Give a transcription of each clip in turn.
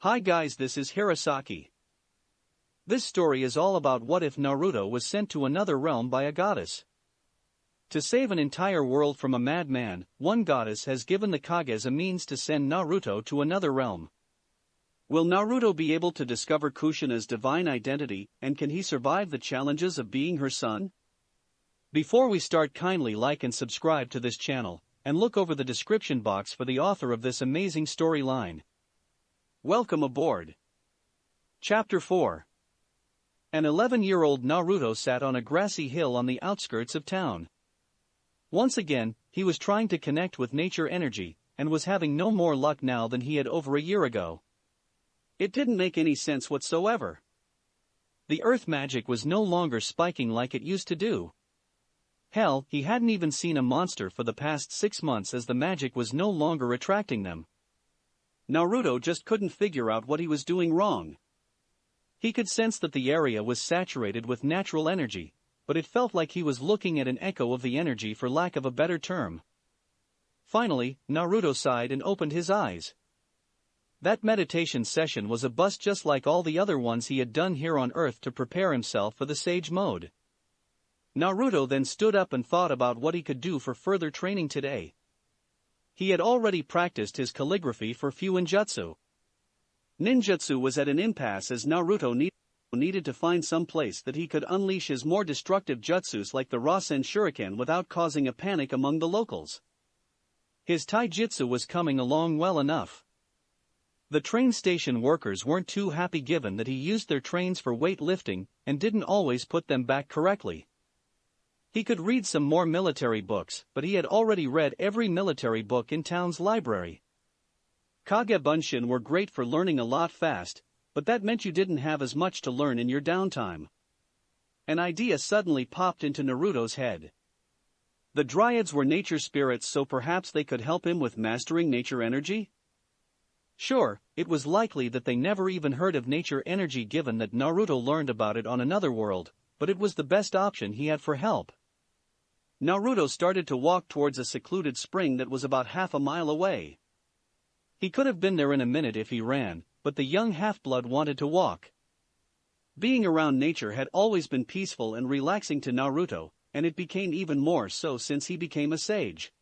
Hi guys, this is Hirosaki. This story is all about what if Naruto was sent to another realm by a goddess. To save an entire world from a madman, one goddess has given the Kages a means to send Naruto to another realm. Will Naruto be able to discover Kushina's divine identity, and can he survive the challenges of being her son? Before we start, kindly like and subscribe to this channel, and look over the description box for the author of this amazing storyline. Welcome aboard. Chapter 4. An 11-year-old Naruto sat on a grassy hill on the outskirts of town. Once again, he was trying to connect with nature energy, and was having no more luck now than he had over a year ago. It didn't make any sense whatsoever. The earth magic was no longer spiking like it used to do. Hell, he hadn't even seen a monster for the past 6 months as the magic was no longer attracting them. Naruto just couldn't figure out what he was doing wrong. He could sense that the area was saturated with natural energy, but it felt like he was looking at an echo of the energy, for lack of a better term. Finally, Naruto sighed and opened his eyes. That meditation session was a bust, just like all the other ones he had done here on Earth to prepare himself for the Sage Mode. Naruto then stood up and thought about what he could do for further training today. He had already practiced his calligraphy for Fuinjutsu. Ninjutsu was at an impasse as Naruto needed to find some place that he could unleash his more destructive jutsus like the Rasen Shuriken without causing a panic among the locals. His taijutsu was coming along well enough. The train station workers weren't too happy given that he used their trains for weightlifting and didn't always put them back correctly. He could read some more military books, but he had already read every military book in town's library. Kage Bunshin were great for learning a lot fast, but that meant you didn't have as much to learn in your downtime. An idea suddenly popped into Naruto's head. The Dryads were nature spirits, so perhaps they could help him with mastering nature energy? Sure, it was likely that they never even heard of nature energy given that Naruto learned about it on another world, but it was the best option he had for help. Naruto started to walk towards a secluded spring that was about half a mile away. He could have been there in a minute if he ran, but the young half-blood wanted to walk. Being around nature had always been peaceful and relaxing to Naruto, and it became even more so since he became a sage.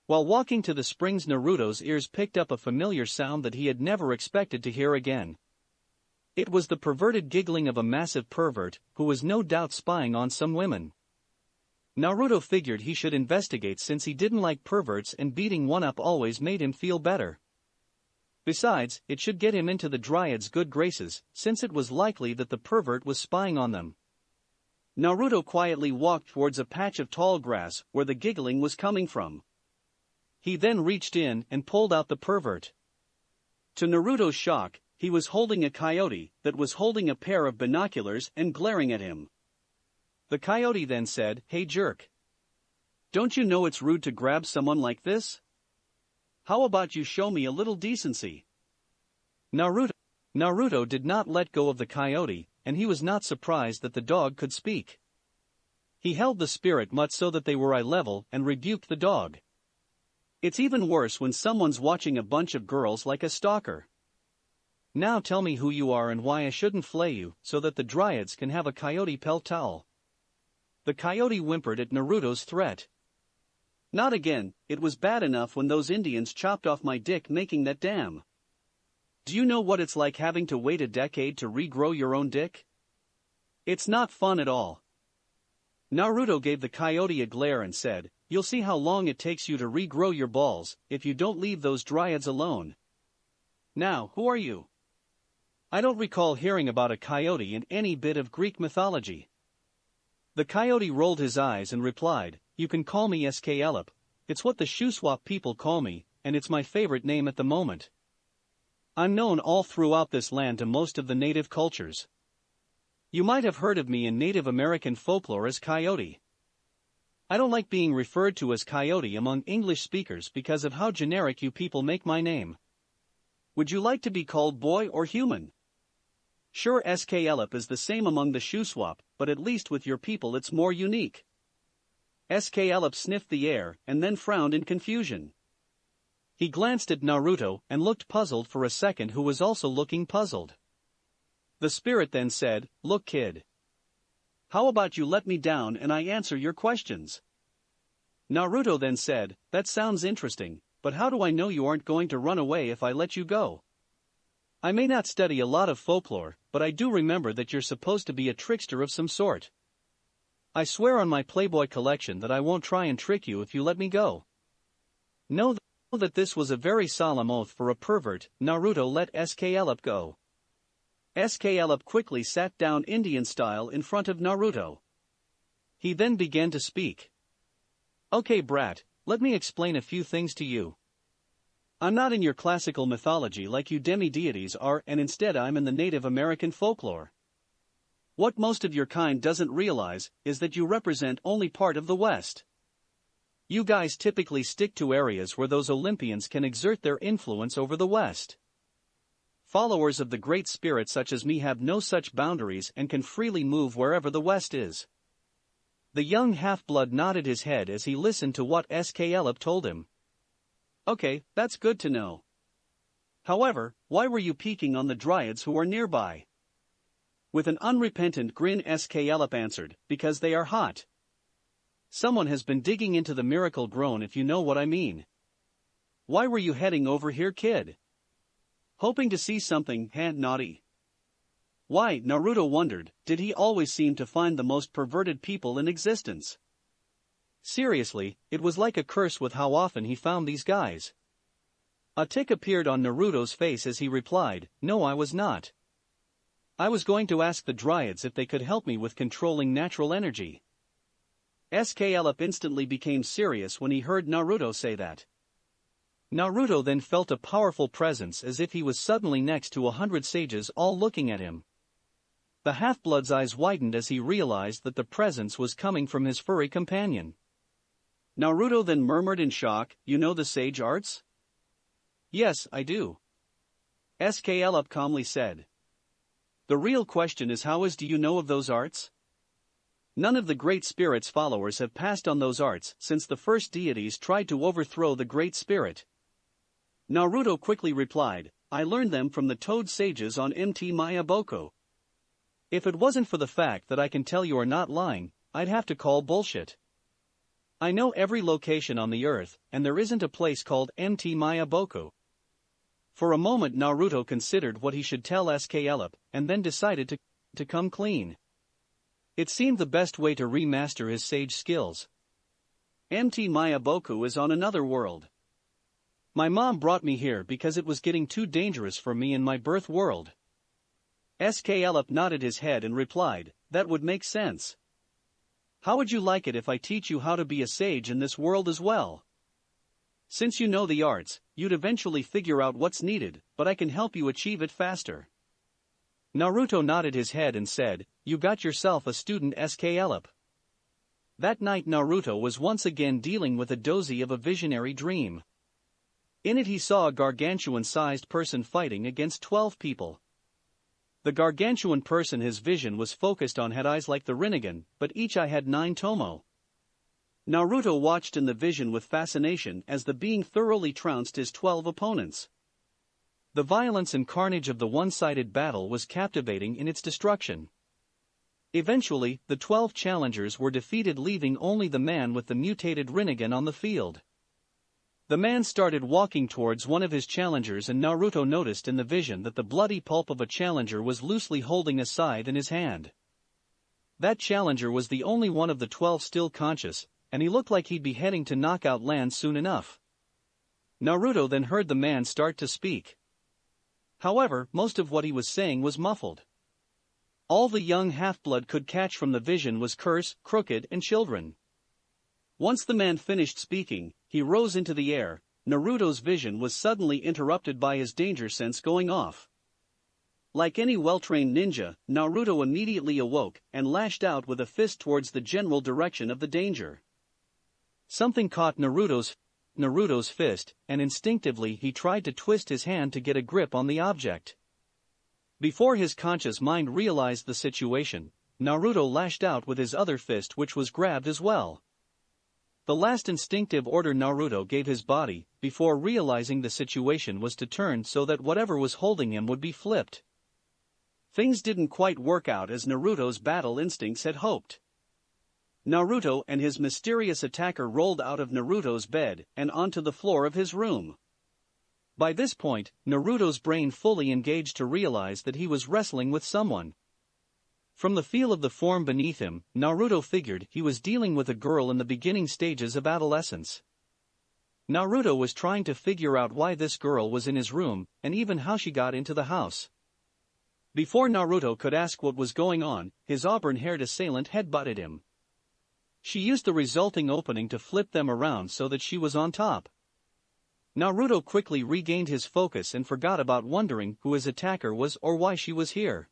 While walking to the springs, Naruto's ears picked up a familiar sound that he had never expected to hear again. It was the perverted giggling of a massive pervert, who was no doubt spying on some women. Naruto figured he should investigate since he didn't like perverts and beating one up always made him feel better. Besides, it should get him into the Dryads' good graces, since it was likely that the pervert was spying on them. Naruto quietly walked towards a patch of tall grass where the giggling was coming from. He then reached in and pulled out the pervert. To Naruto's shock, he was holding a coyote that was holding a pair of binoculars and glaring at him. The coyote then said, "Hey jerk. Don't you know it's rude to grab someone like this? How about you show me a little decency?" Naruto did not let go of the coyote, and he was not surprised that the dog could speak. He held the spirit much so that they were eye level and rebuked the dog. It's even worse when someone's watching a bunch of girls like a stalker. Now tell me who you are and why I shouldn't flay you, so that the Dryads can have a coyote pelt towel. The coyote whimpered at Naruto's threat. Not again, it was bad enough when those Indians chopped off my dick making that dam. Do you know what it's like having to wait a decade to regrow your own dick? It's not fun at all. Naruto gave the coyote a glare and said, "You'll see how long it takes you to regrow your balls, if you don't leave those Dryads alone. Now, who are you?" I don't recall hearing about a coyote in any bit of Greek mythology. The coyote rolled his eyes and replied, "You can call me Sklep. It's what the Shuswap people call me, and it's my favorite name at the moment. I'm known all throughout this land to most of the native cultures. You might have heard of me in Native American folklore as Coyote. I don't like being referred to as Coyote among English speakers because of how generic you people make my name. Would you like to be called boy or human?" Sure, Sklep is the same among the Shuswap, but at least with your people it's more unique. Sklep sniffed the air and then frowned in confusion. He glanced at Naruto and looked puzzled for a second, who was also looking puzzled. The spirit then said, "Look, kid. How about you let me down and I answer your questions?" Naruto then said, "That sounds interesting, but how do I know you aren't going to run away if I let you go? I may not study a lot of folklore, but I do remember that you're supposed to be a trickster of some sort. I swear on my Playboy collection that I won't try and trick you if you let me go." Know that this was a very solemn oath for a pervert. Naruto let Sklp go. Sklp quickly sat down Indian style in front of Naruto. He then began to speak. "Okay, brat, let me explain a few things to you. I'm not in your classical mythology like you demi-deities are, and instead I'm in the Native American folklore. What most of your kind doesn't realize is that you represent only part of the West. You guys typically stick to areas where those Olympians can exert their influence over the West. Followers of the Great Spirit such as me have no such boundaries and can freely move wherever the West is." The young half-blood nodded his head as he listened to what Sklp told him. "Okay, that's good to know. However, why were you peeking on the dryads who are nearby?" With an unrepentant grin Sklp answered, "Because they are hot. Someone has been digging into the miracle grown, if you know what I mean. Why were you heading over here, kid? Hoping to see something, naughty?" Why, Naruto wondered, did he always seem to find the most perverted people in existence? Seriously, it was like a curse with how often he found these guys. A tick appeared on Naruto's face as he replied, "No, I was not. I was going to ask the dryads if they could help me with controlling natural energy." Sklp instantly became serious when he heard Naruto say that. Naruto then felt a powerful presence, as if he was suddenly next to 100 sages all looking at him. The half-blood's eyes widened as he realized that the presence was coming from his furry companion. Naruto then murmured in shock, "You know the sage arts?" "Yes, I do," Sklp calmly said. "The real question is how do you know of those arts? None of the Great Spirit's followers have passed on those arts since the first deities tried to overthrow the Great Spirit." Naruto quickly replied, "I learned them from the Toad sages on Mt. Mayaboko. If it wasn't for the fact that I can tell you are not lying, I'd have to call bullshit. I know every location on the earth, and there isn't a place called Mt. Mayaboko." For a moment Naruto considered what he should tell Sklp, and then decided to come clean. It seemed the best way to remaster his sage skills. "Mt. Mayaboko is on another world. My mom brought me here because it was getting too dangerous for me in my birth world." Sklp nodded his head and replied, "That would make sense. How would you like it if I teach you how to be a sage in this world as well? Since you know the arts, you'd eventually figure out what's needed, but I can help you achieve it faster." Naruto nodded his head and said, "You got yourself a student, Sklp." That night Naruto was once again dealing with a dozy of a visionary dream. In it he saw a gargantuan-sized person fighting against 12 people. The gargantuan person his vision was focused on had eyes like the Rinnegan, but each eye had 9 tomo. Naruto watched in the vision with fascination as the being thoroughly trounced his 12 opponents. The violence and carnage of the one-sided battle was captivating in its destruction. Eventually, the 12 challengers were defeated, leaving only the man with the mutated Rinnegan on the field. The man started walking towards one of his challengers, and Naruto noticed in the vision that the bloody pulp of a challenger was loosely holding a scythe in his hand. That challenger was the only one of the 12 still conscious, and he looked like he'd be heading to knockout land soon enough. Naruto then heard the man start to speak. However, most of what he was saying was muffled. All the young half-blood could catch from the vision was curse, crooked, and children. Once the man finished speaking, he rose into the air. Naruto's vision was suddenly interrupted by his danger sense going off. Like any well-trained ninja, Naruto immediately awoke and lashed out with a fist towards the general direction of the danger. Something caught Naruto's fist, and instinctively he tried to twist his hand to get a grip on the object. Before his conscious mind realized the situation, Naruto lashed out with his other fist, which was grabbed as well. The last instinctive order Naruto gave his body, before realizing the situation, was to turn so that whatever was holding him would be flipped. Things didn't quite work out as Naruto's battle instincts had hoped. Naruto and his mysterious attacker rolled out of Naruto's bed and onto the floor of his room. By this point, Naruto's brain fully engaged to realize that he was wrestling with someone. From the feel of the form beneath him, Naruto figured he was dealing with a girl in the beginning stages of adolescence. Naruto was trying to figure out why this girl was in his room, and even how she got into the house. Before Naruto could ask what was going on, his auburn-haired assailant headbutted him. She used the resulting opening to flip them around so that she was on top. Naruto quickly regained his focus and forgot about wondering who his attacker was or why she was here.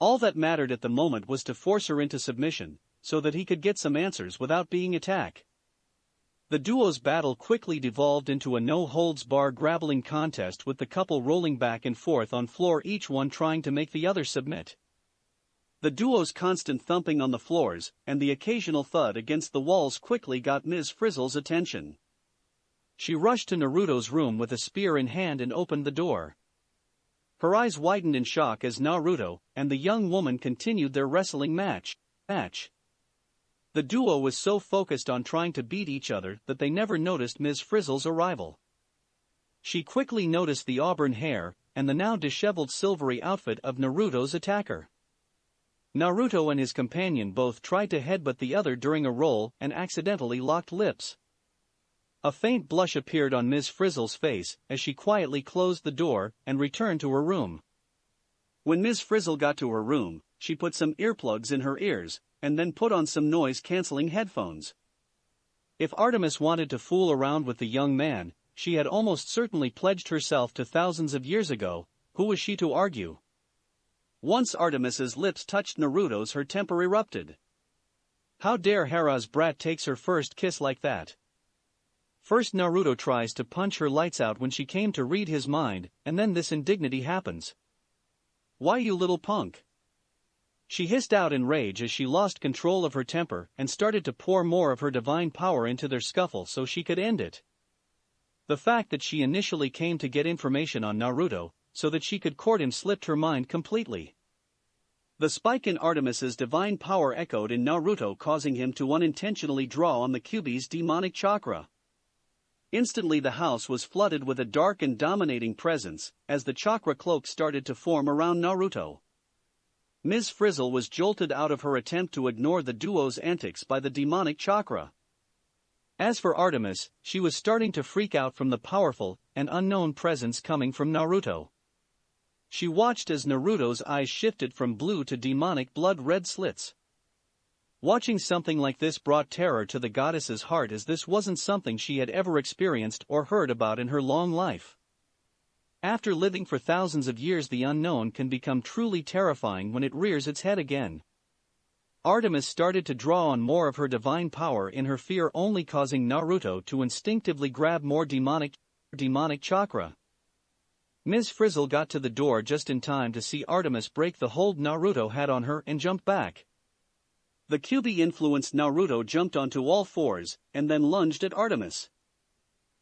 All that mattered at the moment was to force her into submission, so that he could get some answers without being attacked. The duo's battle quickly devolved into a no-holds-bar grappling contest, with the couple rolling back and forth on floor, each one trying to make the other submit. The duo's constant thumping on the floors and the occasional thud against the walls quickly got Ms. Frizzle's attention. She rushed to Naruto's room with a spear in hand and opened the door. Her eyes widened in shock as Naruto and the young woman continued their wrestling match. The duo was so focused on trying to beat each other that they never noticed Ms. Frizzle's arrival. She quickly noticed the auburn hair and the now disheveled silvery outfit of Naruto's attacker. Naruto and his companion both tried to headbutt the other during a roll and accidentally locked lips. A faint blush appeared on Ms. Frizzle's face as she quietly closed the door and returned to her room. When Ms. Frizzle got to her room, she put some earplugs in her ears and then put on some noise-canceling headphones. If Artemis wanted to fool around with the young man, she had almost certainly pledged herself to thousands of years ago. Who was she to argue? Once Artemis's lips touched Naruto's, her temper erupted. How dare Hera's brat takes her first kiss like that? First Naruto tries to punch her lights out when she came to read his mind, and then this indignity happens. Why, you little punk? She hissed out in rage as she lost control of her temper and started to pour more of her divine power into their scuffle so she could end it. The fact that she initially came to get information on Naruto so that she could court him slipped her mind completely. The spike in Artemis's divine power echoed in Naruto, causing him to unintentionally draw on the Kyuubi's demonic chakra. Instantly the house was flooded with a dark and dominating presence as the chakra cloak started to form around Naruto. Ms. Frizzle was jolted out of her attempt to ignore the duo's antics by the demonic chakra. As for Artemis, she was starting to freak out from the powerful and unknown presence coming from Naruto. She watched as Naruto's eyes shifted from blue to demonic blood-red slits. Watching something like this brought terror to the goddess's heart, as this wasn't something she had ever experienced or heard about in her long life. After living for thousands of years, the unknown can become truly terrifying when it rears its head again. Artemis started to draw on more of her divine power in her fear, only causing Naruto to instinctively grab more demonic chakra. Ms. Frizzle got to the door just in time to see Artemis break the hold Naruto had on her and jump back. The Kyuubi-influenced Naruto jumped onto all fours and then lunged at Artemis.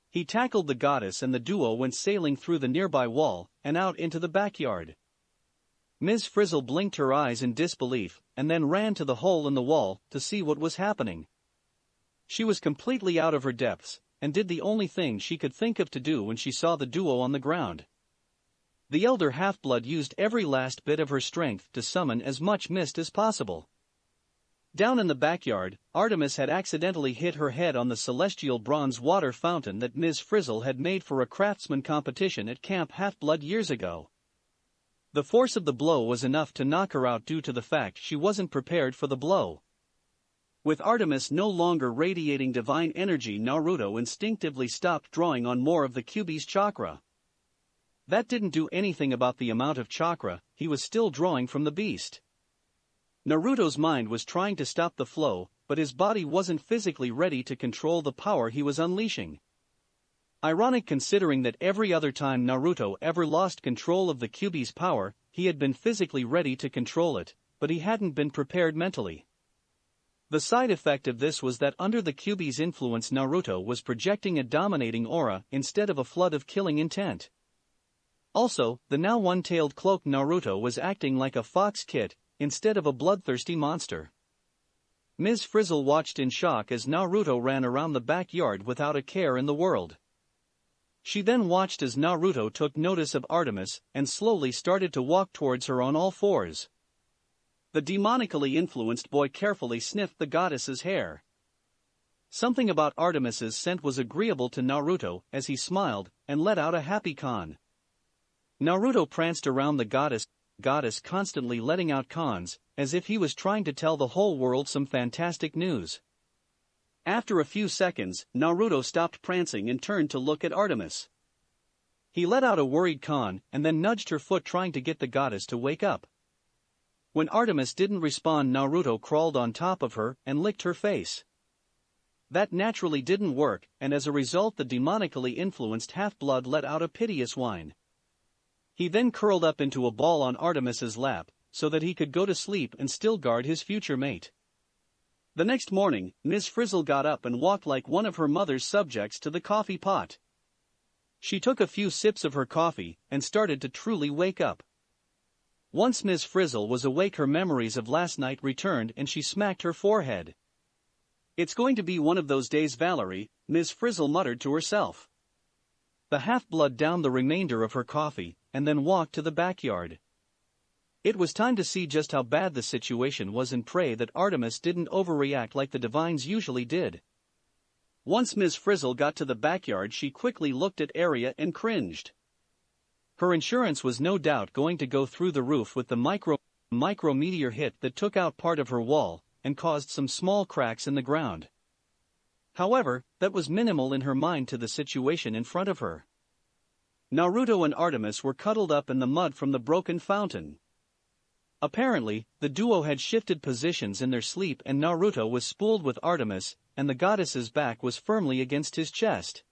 He tackled the goddess and the duo went sailing through the nearby wall and out into the backyard. Ms. Frizzle blinked her eyes in disbelief and then ran to the hole in the wall to see what was happening. She was completely out of her depths and did the only thing she could think of to do when she saw the duo on the ground. The elder half-blood used every last bit of her strength to summon as much mist as possible. Down in the backyard, Artemis had accidentally hit her head on the celestial bronze water fountain that Ms. Frizzle had made for a craftsman competition at Camp Half-Blood years ago. The force of the blow was enough to knock her out due to the fact she wasn't prepared for the blow. With Artemis no longer radiating divine energy, Naruto instinctively stopped drawing on more of the Kyuubi's chakra. That didn't do anything about the amount of chakra he was still drawing from the beast. Naruto's mind was trying to stop the flow, but his body wasn't physically ready to control the power he was unleashing. Ironic, considering that every other time Naruto ever lost control of the Kyuubi's power, he had been physically ready to control it, but he hadn't been prepared mentally. The side effect of this was that under the Kyuubi's influence Naruto was projecting a dominating aura instead of a flood of killing intent. Also, the now one-tailed cloak Naruto was acting like a fox kit instead of a bloodthirsty monster. Ms. Frizzle watched in shock as Naruto ran around the backyard without a care in the world. She then watched as Naruto took notice of Artemis and slowly started to walk towards her on all fours. The demonically influenced boy carefully sniffed the goddess's hair. Something about Artemis's scent was agreeable to Naruto as he smiled and let out a happy con. Naruto pranced around the goddess constantly letting out cons, as if he was trying to tell the whole world some fantastic news. After a few seconds, Naruto stopped prancing and turned to look at Artemis. He let out a worried con and then nudged her foot trying to get the goddess to wake up. When Artemis didn't respond, Naruto crawled on top of her and licked her face. That naturally didn't work, and as a result the demonically influenced half-blood let out a piteous whine. He then curled up into a ball on Artemis's lap, so that he could go to sleep and still guard his future mate. The next morning, Ms. Frizzle got up and walked like one of her mother's subjects to the coffee pot. She took a few sips of her coffee and started to truly wake up. Once Ms. Frizzle was awake, her memories of last night returned and she smacked her forehead. "It's going to be one of those days, Valerie," Ms. Frizzle muttered to herself. The half-blood downed the remainder of her coffee and then walked to the backyard. It was time to see just how bad the situation was and pray that Artemis didn't overreact like the divines usually did. Once Ms. Frizzle got to the backyard, she quickly looked at Arya and cringed. Her insurance was no doubt going to go through the roof with the micrometeor hit that took out part of her wall and caused some small cracks in the ground. However, that was minimal in her mind to the situation in front of her. Naruto and Artemis were cuddled up in the mud from the broken fountain. Apparently, the duo had shifted positions in their sleep and Naruto was spooled with Artemis, and the goddess's back was firmly against his chest.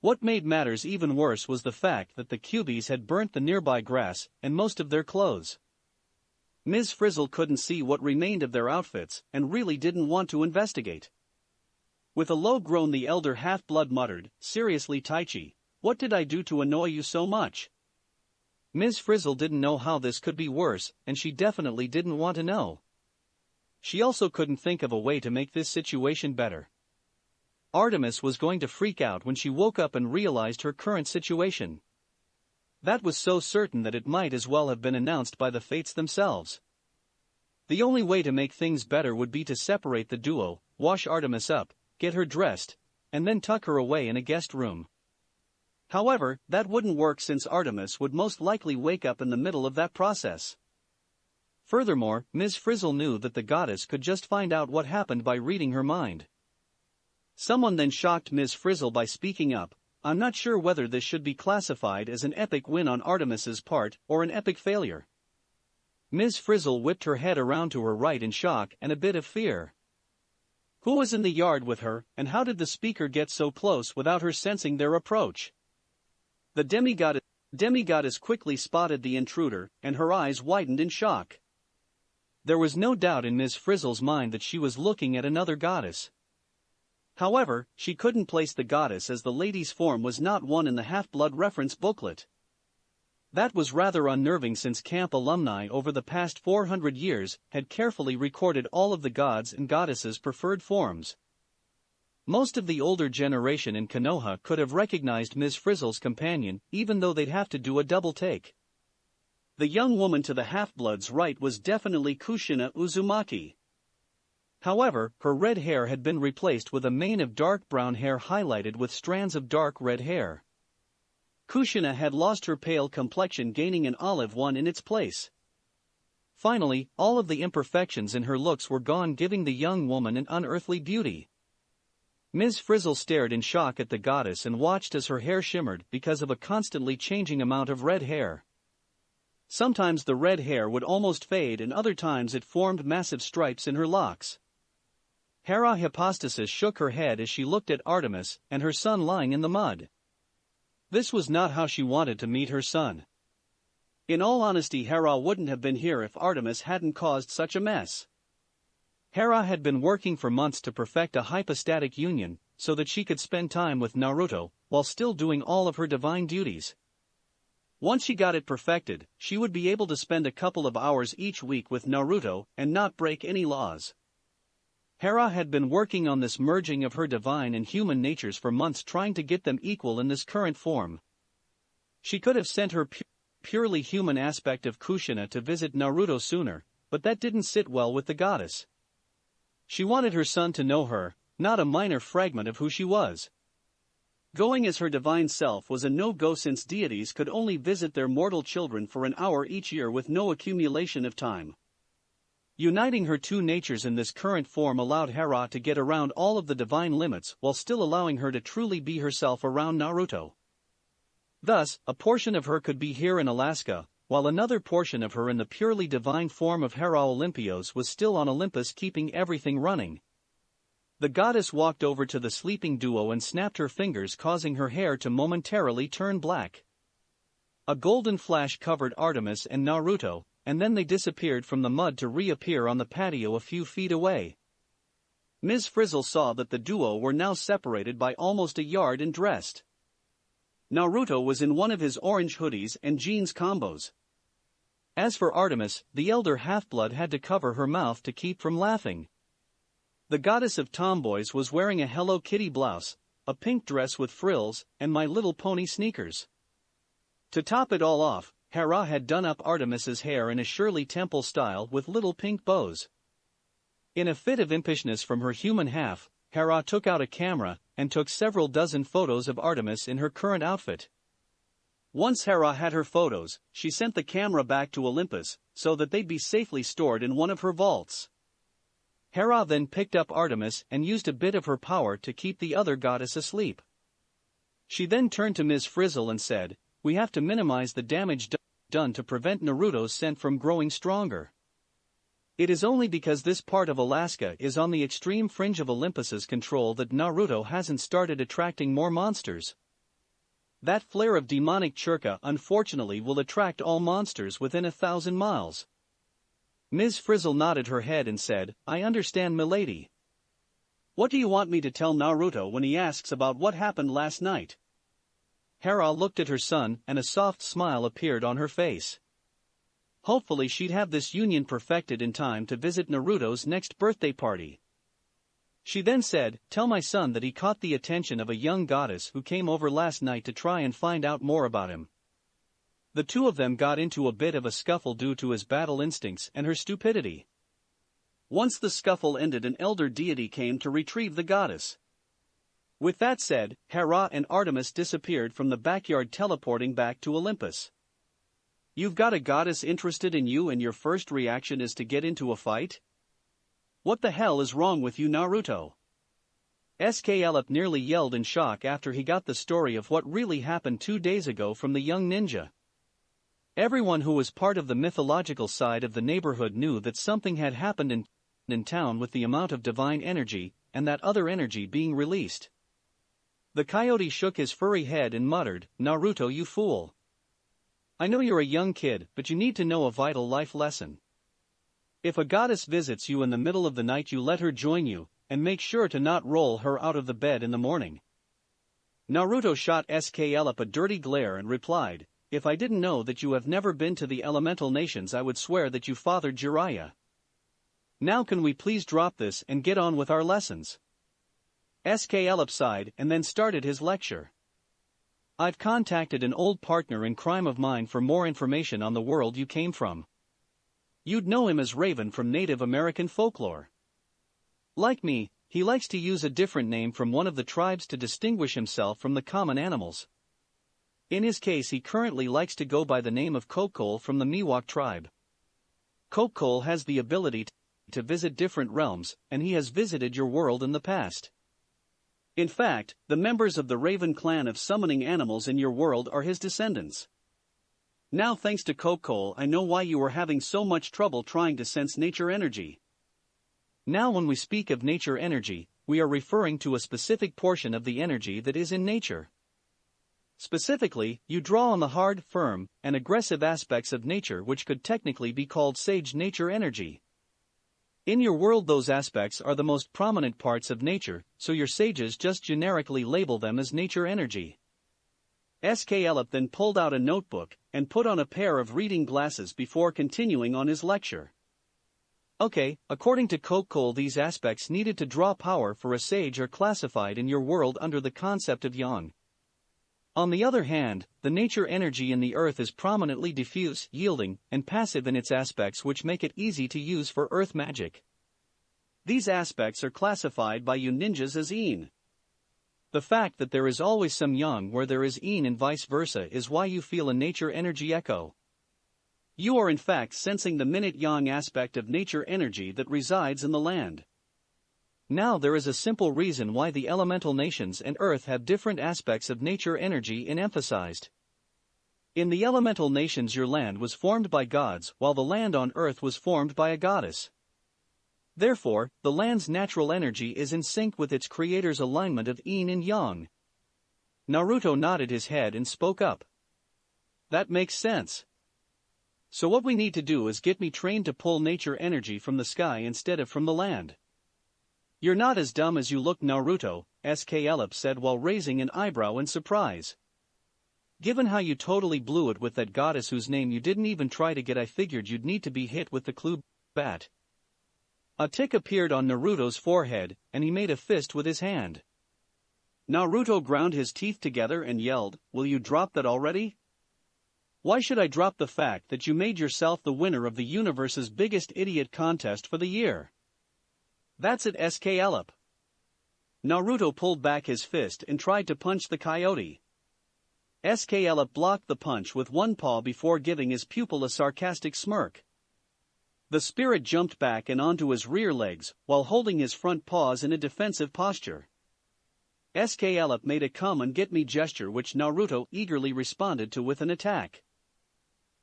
What made matters even worse was the fact that the Kyuubis had burnt the nearby grass and most of their clothes. Ms. Frizzle couldn't see what remained of their outfits and really didn't want to investigate. With a low groan, the elder half-blood muttered, "Seriously, Taichi, what did I do to annoy you so much?" Ms. Frizzle didn't know how this could be worse, and she definitely didn't want to know. She also couldn't think of a way to make this situation better. Artemis was going to freak out when she woke up and realized her current situation. That was so certain that it might as well have been announced by the fates themselves. The only way to make things better would be to separate the duo, wash Artemis up, get her dressed, and then tuck her away in a guest room. However, that wouldn't work since Artemis would most likely wake up in the middle of that process. Furthermore, Ms. Frizzle knew that the goddess could just find out what happened by reading her mind. Someone then shocked Ms. Frizzle by speaking up. "I'm not sure whether this should be classified as an epic win on Artemis's part or an epic failure." Ms. Frizzle whipped her head around to her right in shock and a bit of fear. Who was in the yard with her, and how did the speaker get so close without her sensing their approach? The demigoddess quickly spotted the intruder, and her eyes widened in shock. There was no doubt in Ms. Frizzle's mind that she was looking at another goddess. However, she couldn't place the goddess as the lady's form was not one in the Half-Blood reference booklet. That was rather unnerving since camp alumni over the past 400 years had carefully recorded all of the gods' and goddesses' preferred forms. Most of the older generation in Konoha could have recognized Ms. Frizzle's companion, even though they'd have to do a double take. The young woman to the Half-Blood's right was definitely Kushina Uzumaki. However, her red hair had been replaced with a mane of dark brown hair highlighted with strands of dark red hair. Kushina had lost her pale complexion, gaining an olive one in its place. Finally, all of the imperfections in her looks were gone, giving the young woman an unearthly beauty. Ms. Frizzle stared in shock at the goddess and watched as her hair shimmered because of a constantly changing amount of red hair. Sometimes the red hair would almost fade and other times it formed massive stripes in her locks. Hera Hypostasis shook her head as she looked at Artemis and her son lying in the mud. This was not how she wanted to meet her son. In all honesty, Hera wouldn't have been here if Artemis hadn't caused such a mess. Hera had been working for months to perfect a hypostatic union, so that she could spend time with Naruto, while still doing all of her divine duties. Once she got it perfected, she would be able to spend a couple of hours each week with Naruto and not break any laws. Hera had been working on this merging of her divine and human natures for months, trying to get them equal in this current form. She could have sent her purely human aspect of Kushina to visit Naruto sooner, but that didn't sit well with the goddess. She wanted her son to know her, not a minor fragment of who she was. Going as her divine self was a no-go, since deities could only visit their mortal children for an hour each year with no accumulation of time. Uniting her two natures in this current form allowed Hera to get around all of the divine limits while still allowing her to truly be herself around Naruto. Thus, a portion of her could be here in Alaska, while another portion of her in the purely divine form of Hera Olympios was still on Olympus, keeping everything running. The goddess walked over to the sleeping duo and snapped her fingers, causing her hair to momentarily turn black. A golden flash covered Artemis and Naruto, and then they disappeared from the mud to reappear on the patio a few feet away. Ms. Frizzle saw that the duo were now separated by almost a yard and dressed. Naruto was in one of his orange hoodies and jeans combos. As for Artemis, the elder half-blood had to cover her mouth to keep from laughing. The goddess of tomboys was wearing a Hello Kitty blouse, a pink dress with frills, and My Little Pony sneakers. To top it all off, Hera had done up Artemis's hair in a Shirley Temple style with little pink bows. In a fit of impishness from her human half, Hera took out a camera and took several dozen photos of Artemis in her current outfit. Once Hera had her photos, she sent the camera back to Olympus, so that they'd be safely stored in one of her vaults. Hera then picked up Artemis and used a bit of her power to keep the other goddess asleep. She then turned to Ms. Frizzle and said, "We have to minimize the damage done to prevent Naruto's scent from growing stronger. It is only because this part of Alaska is on the extreme fringe of Olympus's control that Naruto hasn't started attracting more monsters. That flare of demonic churka unfortunately will attract all monsters within 1,000 miles. Ms. Frizzle nodded her head and said, "I understand, milady. What do you want me to tell Naruto when he asks about what happened last night?" Hera looked at her son and a soft smile appeared on her face. Hopefully she'd have this union perfected in time to visit Naruto's next birthday party. She then said, "Tell my son that he caught the attention of a young goddess who came over last night to try and find out more about him. The two of them got into a bit of a scuffle due to his battle instincts and her stupidity. Once the scuffle ended, an elder deity came to retrieve the goddess." With that said, Hera and Artemis disappeared from the backyard, teleporting back to Olympus. "You've got a goddess interested in you and your first reaction is to get into a fight? What the hell is wrong with you, Naruto?" SK nearly yelled in shock after he got the story of what really happened 2 days ago from the young ninja. Everyone who was part of the mythological side of the neighborhood knew that something had happened in town with the amount of divine energy, and that other energy being released. The coyote shook his furry head and muttered, "Naruto, you fool. I know you're a young kid, but you need to know a vital life lesson. If a goddess visits you in the middle of the night, you let her join you, and make sure to not roll her out of the bed in the morning." Naruto shot SK a dirty glare and replied, "If I didn't know that you have never been to the elemental nations, I would swear that you fathered Jiraiya. Now can we please drop this and get on with our lessons?" SK sighed and then started his lecture. "I've contacted an old partner in crime of mine for more information on the world you came from. You'd know him as Raven from Native American folklore. Like me, he likes to use a different name from one of the tribes to distinguish himself from the common animals. In his case, he currently likes to go by the name of Kokol from the Miwok tribe. Kokol has the ability to visit different realms, and he has visited your world in the past. In fact, the members of the Raven clan of summoning animals in your world are his descendants. Now, thanks to Kokol, I know why you were having so much trouble trying to sense nature energy. Now, when we speak of nature energy, we are referring to a specific portion of the energy that is in nature. Specifically, you draw on the hard, firm, and aggressive aspects of nature, which could technically be called sage nature energy. In your world, those aspects are the most prominent parts of nature, so your sages just generically label them as nature energy. Sklepp then pulled out a notebook and put on a pair of reading glasses before continuing on his lecture. Okay, according to Kokol, these aspects needed to draw power for a sage are classified in your world under the concept of yang. On the other hand, the nature energy in the earth is prominently diffuse, yielding, and passive in its aspects, which make it easy to use for earth magic. These aspects are classified by you ninjas as yin. The fact that there is always some yang where there is yin and vice versa is why you feel a nature energy echo. You are in fact sensing the minute yang aspect of nature energy that resides in the land. Now there is a simple reason why the elemental nations and earth have different aspects of nature energy emphasized. In the elemental nations your land was formed by gods while the land on earth was formed by a goddess. Therefore, the land's natural energy is in sync with its creator's alignment of yin and yang. Naruto nodded his head and spoke up. That makes sense. So what we need to do is get me trained to pull nature energy from the sky instead of from the land. You're not as dumb as you look, Naruto, Sklepp said while raising an eyebrow in surprise. Given how you totally blew it with that goddess whose name you didn't even try to get, I figured you'd need to be hit with the clue bat. A tick appeared on Naruto's forehead, and he made a fist with his hand. Naruto ground his teeth together and yelled, "Will you drop that already? Why should I drop the fact that you made yourself the winner of the universe's biggest idiot contest for the year? That's it, Sklepp." Naruto pulled back his fist and tried to punch the coyote. Sklepp blocked the punch with one paw before giving his pupil a sarcastic smirk. The spirit jumped back and onto his rear legs, while holding his front paws in a defensive posture. Sklepp made a come-and-get-me gesture which Naruto eagerly responded to with an attack.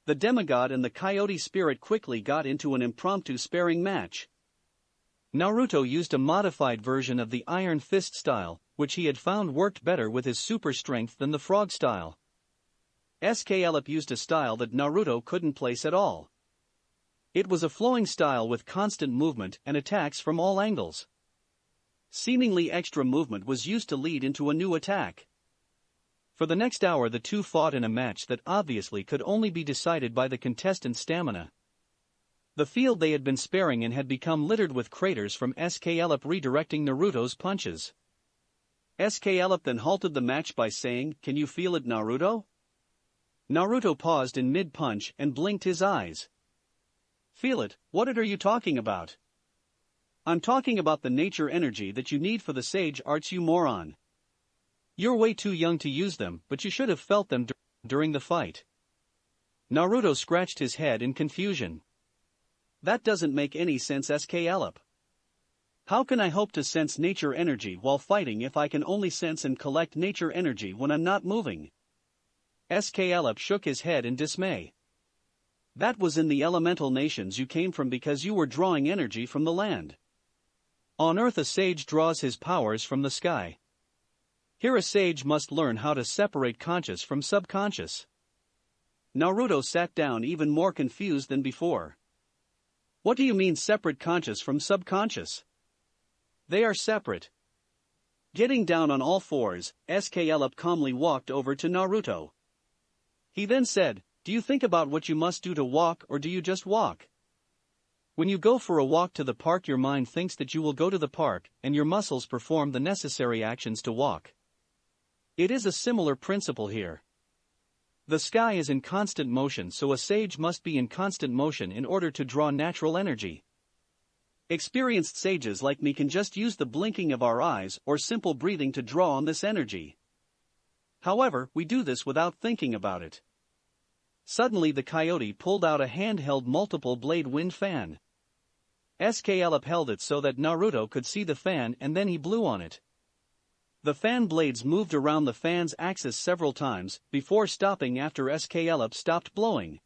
The demigod and the coyote spirit quickly got into an impromptu sparring match. Naruto used a modified version of the Iron Fist style, which he had found worked better with his super strength than the frog style. Sklepp used a style that Naruto couldn't place at all. It was a flowing style with constant movement and attacks from all angles. Seemingly extra movement was used to lead into a new attack. For the next hour the two fought in a match that obviously could only be decided by the contestant's stamina. The field they had been sparring in had become littered with craters from Sklepp redirecting Naruto's punches. Sklepp then halted the match by saying, "Can you feel it, Naruto?" Naruto paused in mid-punch and blinked his eyes. "Feel it? What are you talking about?" "I'm talking about the nature energy that you need for the sage arts, you moron. You're way too young to use them, but you should have felt them during the fight." Naruto scratched his head in confusion. "That doesn't make any sense, Sklepp. How can I hope to sense nature energy while fighting if I can only sense and collect nature energy when I'm not moving?" Sklepp shook his head in dismay. "That was in the elemental nations you came from because you were drawing energy from the land. On Earth a sage draws his powers from the sky. Here a sage must learn how to separate conscious from subconscious." Naruto sat down even more confused than before. "What do you mean separate conscious from subconscious?" "They are separate." Getting down on all fours, Sklepp calmly walked over to Naruto. He then said, "Do you think about what you must do to walk, or do you just walk? When you go for a walk to the park, your mind thinks that you will go to the park, and your muscles perform the necessary actions to walk. It is a similar principle here. The sky is in constant motion, so a sage must be in constant motion in order to draw natural energy. Experienced sages like me can just use the blinking of our eyes or simple breathing to draw on this energy. However, we do this without thinking about it." Suddenly the coyote pulled out a handheld multiple-blade wind fan. Sklepp held it so that Naruto could see the fan and then he blew on it. The fan blades moved around the fan's axis several times, before stopping after Sklepp stopped blowing.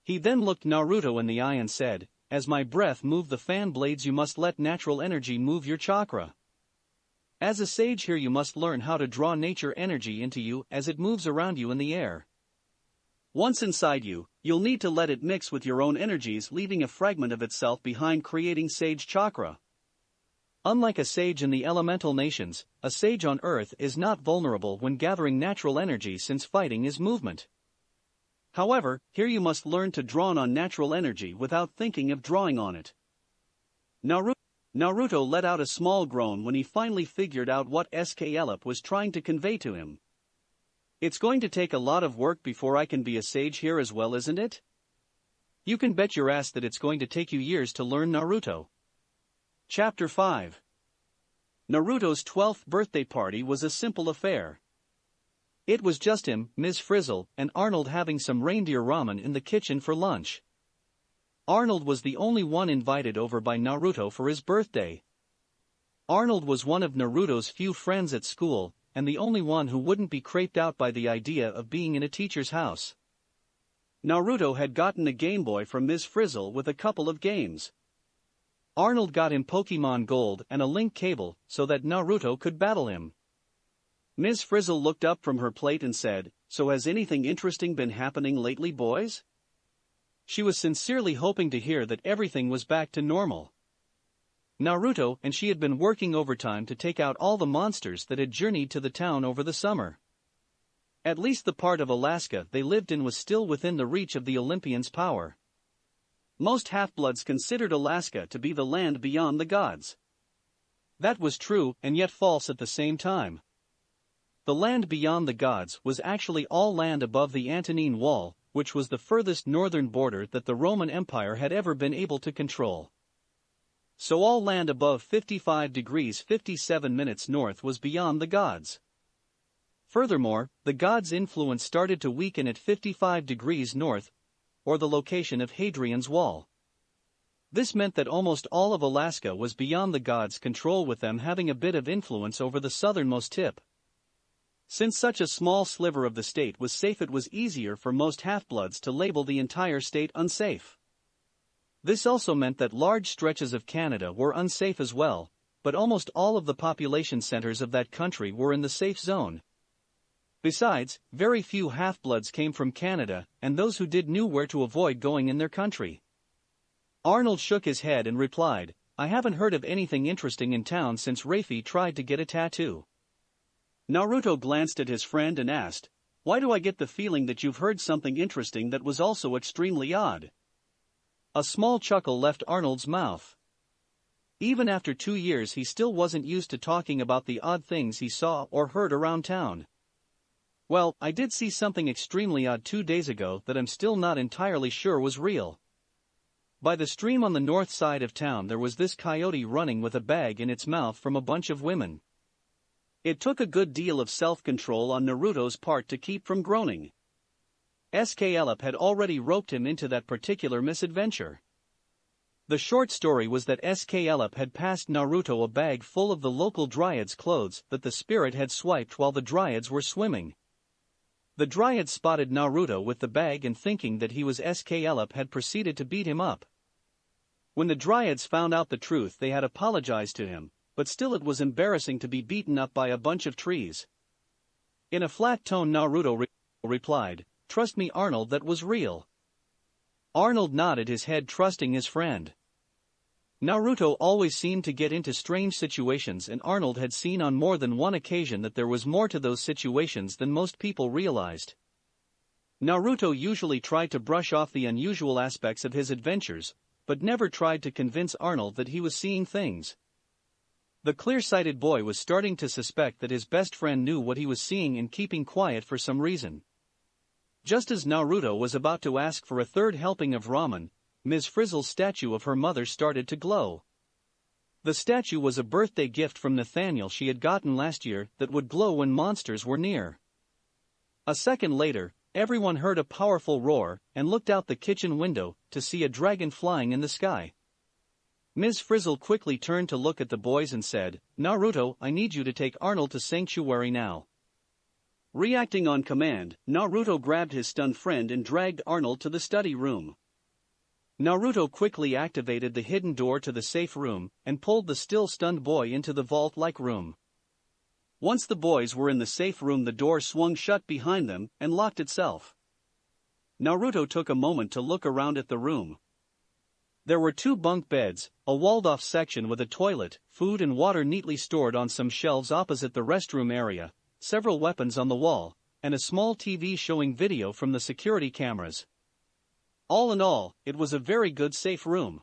He then looked Naruto in the eye and said, "As my breath moved the fan blades, you must let natural energy move your chakra. As a sage here you must learn how to draw nature energy into you as it moves around you in the air. Once inside you, you'll need to let it mix with your own energies, leaving a fragment of itself behind, creating Sage Chakra. Unlike a sage in the elemental nations, a sage on Earth is not vulnerable when gathering natural energy, since fighting is movement. However, here you must learn to draw on natural energy without thinking of drawing on it. Naruto let out a small groan when he finally figured out what Sklp was trying to convey to him. It's going to take a lot of work before I can be a sage here as well, isn't it? You can bet your ass that it's going to take you years to learn, Naruto. Chapter 5. Naruto's 12th birthday party was a simple affair. It was just him, Ms. Frizzle, and Arnold having some reindeer ramen in the kitchen for lunch. Arnold was the only one invited over by Naruto for his birthday. Arnold was one of Naruto's few friends at school, and the only one who wouldn't be creeped out by the idea of being in a teacher's house. Naruto had gotten a Game Boy from Ms. Frizzle with a couple of games. Arnold got him Pokemon Gold and a link cable so that Naruto could battle him. Ms. Frizzle looked up from her plate and said, "So has anything interesting been happening lately, boys?" She was sincerely hoping to hear that everything was back to normal. Naruto and she had been working overtime to take out all the monsters that had journeyed to the town over the summer. At least the part of Alaska they lived in was still within the reach of the Olympians' power. Most half-bloods considered Alaska to be the land beyond the gods. That was true and yet false at the same time. The land beyond the gods was actually all land above the Antonine Wall, which was the furthest northern border that the Roman Empire had ever been able to control. So all land above 55 degrees 57 minutes north was beyond the gods. Furthermore, the gods' influence started to weaken at 55 degrees north, or the location of Hadrian's Wall. This meant that almost all of Alaska was beyond the gods' control, with them having a bit of influence over the southernmost tip. Since such a small sliver of the state was safe, it was easier for most half-bloods to label the entire state unsafe. This also meant that large stretches of Canada were unsafe as well, but almost all of the population centers of that country were in the safe zone. Besides, very few half-bloods came from Canada, and those who did knew where to avoid going in their country. Arnold shook his head and replied, "I haven't heard of anything interesting in town since Rafie tried to get a tattoo." Naruto glanced at his friend and asked, "Why do I get the feeling that you've heard something interesting that was also extremely odd?" A small chuckle left Arnold's mouth. Even after 2 years he still wasn't used to talking about the odd things he saw or heard around town. "Well, I did see something extremely odd 2 days ago that I'm still not entirely sure was real. By the stream on the north side of town there was this coyote running with a bag in its mouth from a bunch of women. It took a good deal of self-control on Naruto's part to keep from groaning. Sklp had already roped him into that particular misadventure. The short story was that Sklp had passed Naruto a bag full of the local dryads' clothes that the spirit had swiped while the dryads were swimming. The dryad spotted Naruto with the bag and, thinking that he was Sklp, had proceeded to beat him up. When the dryads found out the truth, they had apologized to him, but still it was embarrassing to be beaten up by a bunch of trees. In a flat tone Naruto replied, "Trust me, Arnold, that was real." Arnold nodded his head, trusting his friend. Naruto always seemed to get into strange situations, and Arnold had seen on more than one occasion that there was more to those situations than most people realized. Naruto usually tried to brush off the unusual aspects of his adventures, but never tried to convince Arnold that he was seeing things. The clear-sighted boy was starting to suspect that his best friend knew what he was seeing and keeping quiet for some reason. Just as Naruto was about to ask for a third helping of ramen, Ms. Frizzle's statue of her mother started to glow. The statue was a birthday gift from Nathaniel she had gotten last year that would glow when monsters were near. A second later, everyone heard a powerful roar and looked out the kitchen window to see a dragon flying in the sky. Ms. Frizzle quickly turned to look at the boys and said, "Naruto, I need you to take Arnold to Sanctuary now." Reacting on command, Naruto grabbed his stunned friend and dragged Arnold to the study room. Naruto quickly activated the hidden door to the safe room and pulled the still stunned boy into the vault-like room. Once the boys were in the safe room, the door swung shut behind them and locked itself. Naruto took a moment to look around at the room. There were 2 bunk beds, a walled-off section with a toilet, food and water neatly stored on some shelves opposite the restroom area, several weapons on the wall, and a small TV showing video from the security cameras. All in all, it was a very good safe room.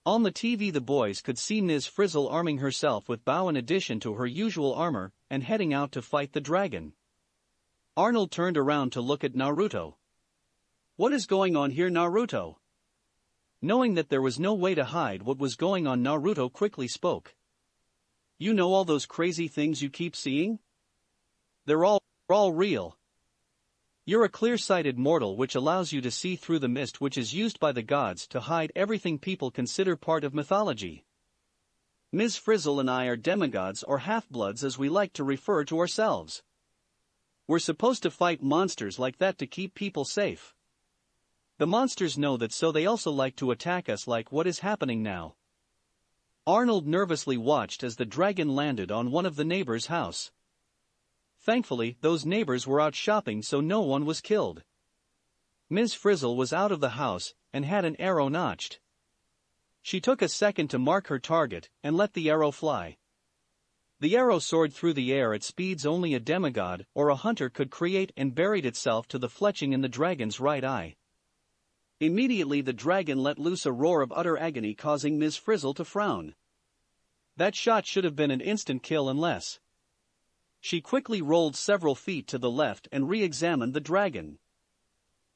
On the TV the boys could see Ms. Frizzle arming herself with Bao in addition to her usual armor, and heading out to fight the dragon. Arnold turned around to look at Naruto. "What is going on here, Naruto?" Knowing that there was no way to hide what was going on, Naruto quickly spoke. "You know all those crazy things you keep seeing? They're all real. You're a clear-sighted mortal which allows you to see through the mist which is used by the gods to hide everything people consider part of mythology. Ms. Frizzle and I are demigods or half-bloods as we like to refer to ourselves. We're supposed to fight monsters like that to keep people safe. The monsters know that, so they also like to attack us, like what is happening now." Arnold nervously watched as the dragon landed on one of the neighbors' house. Thankfully, those neighbors were out shopping, so no one was killed. Ms. Frizzle was out of the house and had an arrow notched. She took a second to mark her target and let the arrow fly. The arrow soared through the air at speeds only a demigod or a hunter could create and buried itself to the fletching in the dragon's right eye. Immediately the dragon let loose a roar of utter agony, causing Ms. Frizzle to frown. That shot should have been an instant kill unless... She quickly rolled several feet to the left and re-examined the dragon.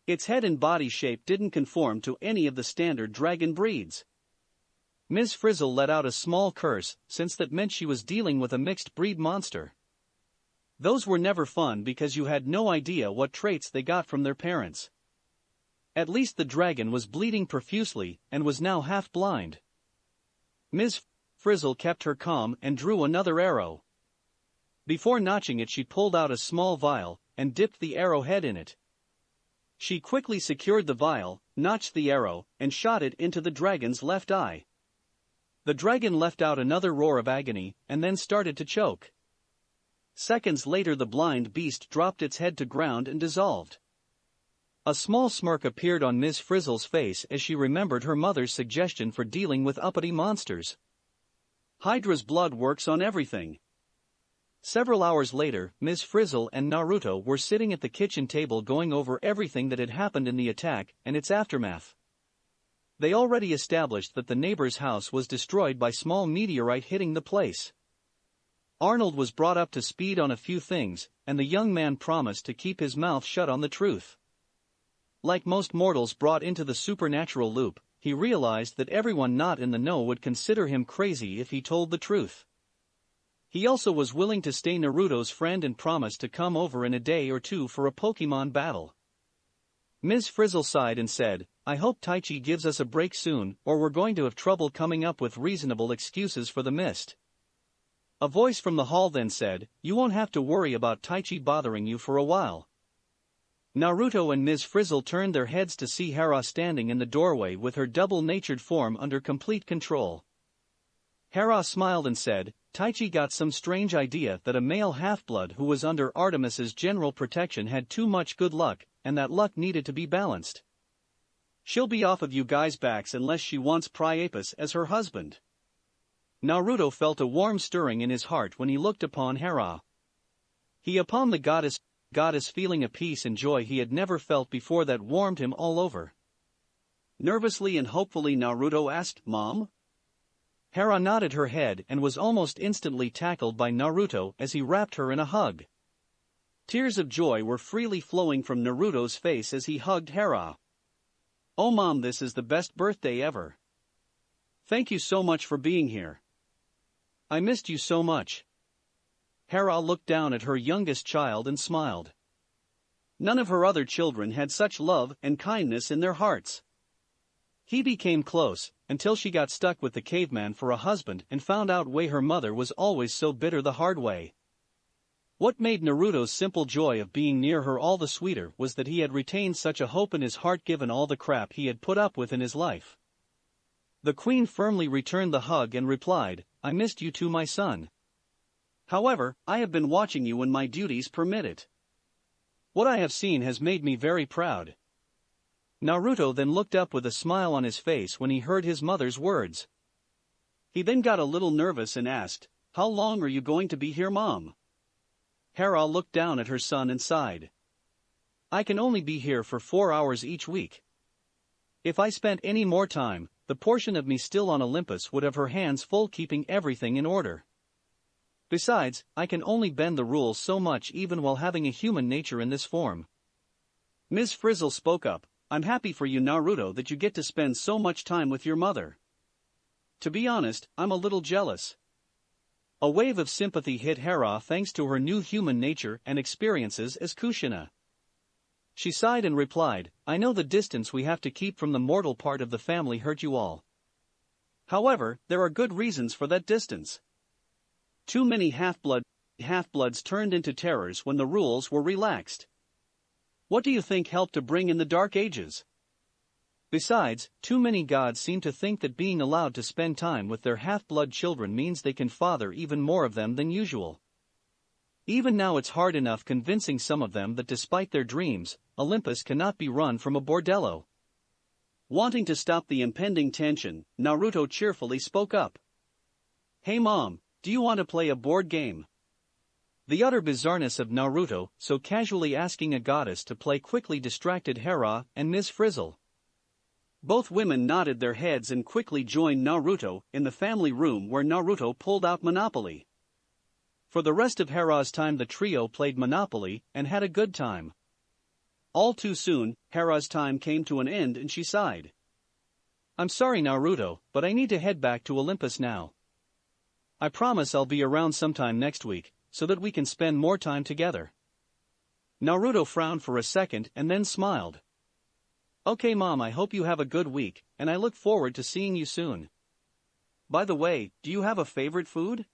Its head and body shape didn't conform to any of the standard dragon breeds. Ms. Frizzle let out a small curse, since that meant she was dealing with a mixed breed monster. Those were never fun because you had no idea what traits they got from their parents. At least the dragon was bleeding profusely and was now half blind. Ms. Frizzle kept her calm and drew another arrow. Before notching it, she pulled out a small vial and dipped the arrowhead in it. She quickly secured the vial, notched the arrow, and shot it into the dragon's left eye. The dragon let out another roar of agony and then started to choke. Seconds later the blind beast dropped its head to ground and dissolved. A small smirk appeared on Ms. Frizzle's face as she remembered her mother's suggestion for dealing with uppity monsters. Hydra's blood works on everything. Several hours later, Ms. Frizzle and Naruto were sitting at the kitchen table going over everything that had happened in the attack and its aftermath. They already established that the neighbor's house was destroyed by small meteorite hitting the place. Arnold was brought up to speed on a few things, and the young man promised to keep his mouth shut on the truth. Like most mortals brought into the supernatural loop, he realized that everyone not in the know would consider him crazy if he told the truth. He also was willing to stay Naruto's friend and promised to come over in a day or two for a Pokemon battle. Ms. Frizzle sighed and said, "I hope Taichi gives us a break soon, or we're going to have trouble coming up with reasonable excuses for the mist." A voice from the hall then said, "You won't have to worry about Taichi bothering you for a while." Naruto and Ms. Frizzle turned their heads to see Hera standing in the doorway with her double-natured form under complete control. Hera smiled and said, "Taichi got some strange idea that a male half-blood who was under Artemis's general protection had too much good luck, and that luck needed to be balanced. She'll be off of you guys' backs unless she wants Priapus as her husband." Naruto felt a warm stirring in his heart when he looked upon Hera. He upon the goddess feeling a peace and joy he had never felt before that warmed him all over. Nervously and hopefully Naruto asked, "Mom?" Hera nodded her head and was almost instantly tackled by Naruto as he wrapped her in a hug. Tears of joy were freely flowing from Naruto's face as he hugged Hera. "Oh Mom, this is the best birthday ever. Thank you so much for being here. I missed you so much." Hera looked down at her youngest child and smiled. None of her other children had such love and kindness in their hearts. He became close, until she got stuck with the caveman for a husband and found out why her mother was always so bitter the hard way. What made Naruto's simple joy of being near her all the sweeter was that he had retained such a hope in his heart given all the crap he had put up with in his life. The queen firmly returned the hug and replied, "I missed you too, my son. However, I have been watching you when my duties permit it. What I have seen has made me very proud. Naruto then looked up with a smile on his face when he heard his mother's words. He then got a little nervous and asked, "How long are you going to be here, Mom?" Hera looked down at her son and sighed. "I can only be here for 4 hours each week. If I spent any more time, the portion of me still on Olympus would have her hands full keeping everything in order. Besides, I can only bend the rules so much even while having a human nature in this form." Ms. Frizzle spoke up, "I'm happy for you, Naruto, that you get to spend so much time with your mother. To be honest, I'm a little jealous." A wave of sympathy hit Hera thanks to her new human nature and experiences as Kushina. She sighed and replied, "I know the distance we have to keep from the mortal part of the family hurt you all. However, there are good reasons for that distance. Too many half-bloods turned into terrors when the rules were relaxed. What do you think helped to bring in the Dark Ages? Besides, too many gods seem to think that being allowed to spend time with their half-blood children means they can father even more of them than usual. Even now it's hard enough convincing some of them that despite their dreams, Olympus cannot be run from a bordello." Wanting to stop the impending tension, Naruto cheerfully spoke up. "Hey Mom, do you want to play a board game?" The utter bizarreness of Naruto so casually asking a goddess to play quickly distracted Hera and Ms. Frizzle. Both women nodded their heads and quickly joined Naruto in the family room where Naruto pulled out Monopoly. For the rest of Hera's time the trio played Monopoly and had a good time. All too soon, Hera's time came to an end and she sighed. "I'm sorry Naruto, but I need to head back to Olympus now. I promise I'll be around sometime next week, so that we can spend more time together." Naruto frowned for a second and then smiled. "Okay Mom, I hope you have a good week, and I look forward to seeing you soon. By the way, do you have a favorite food?"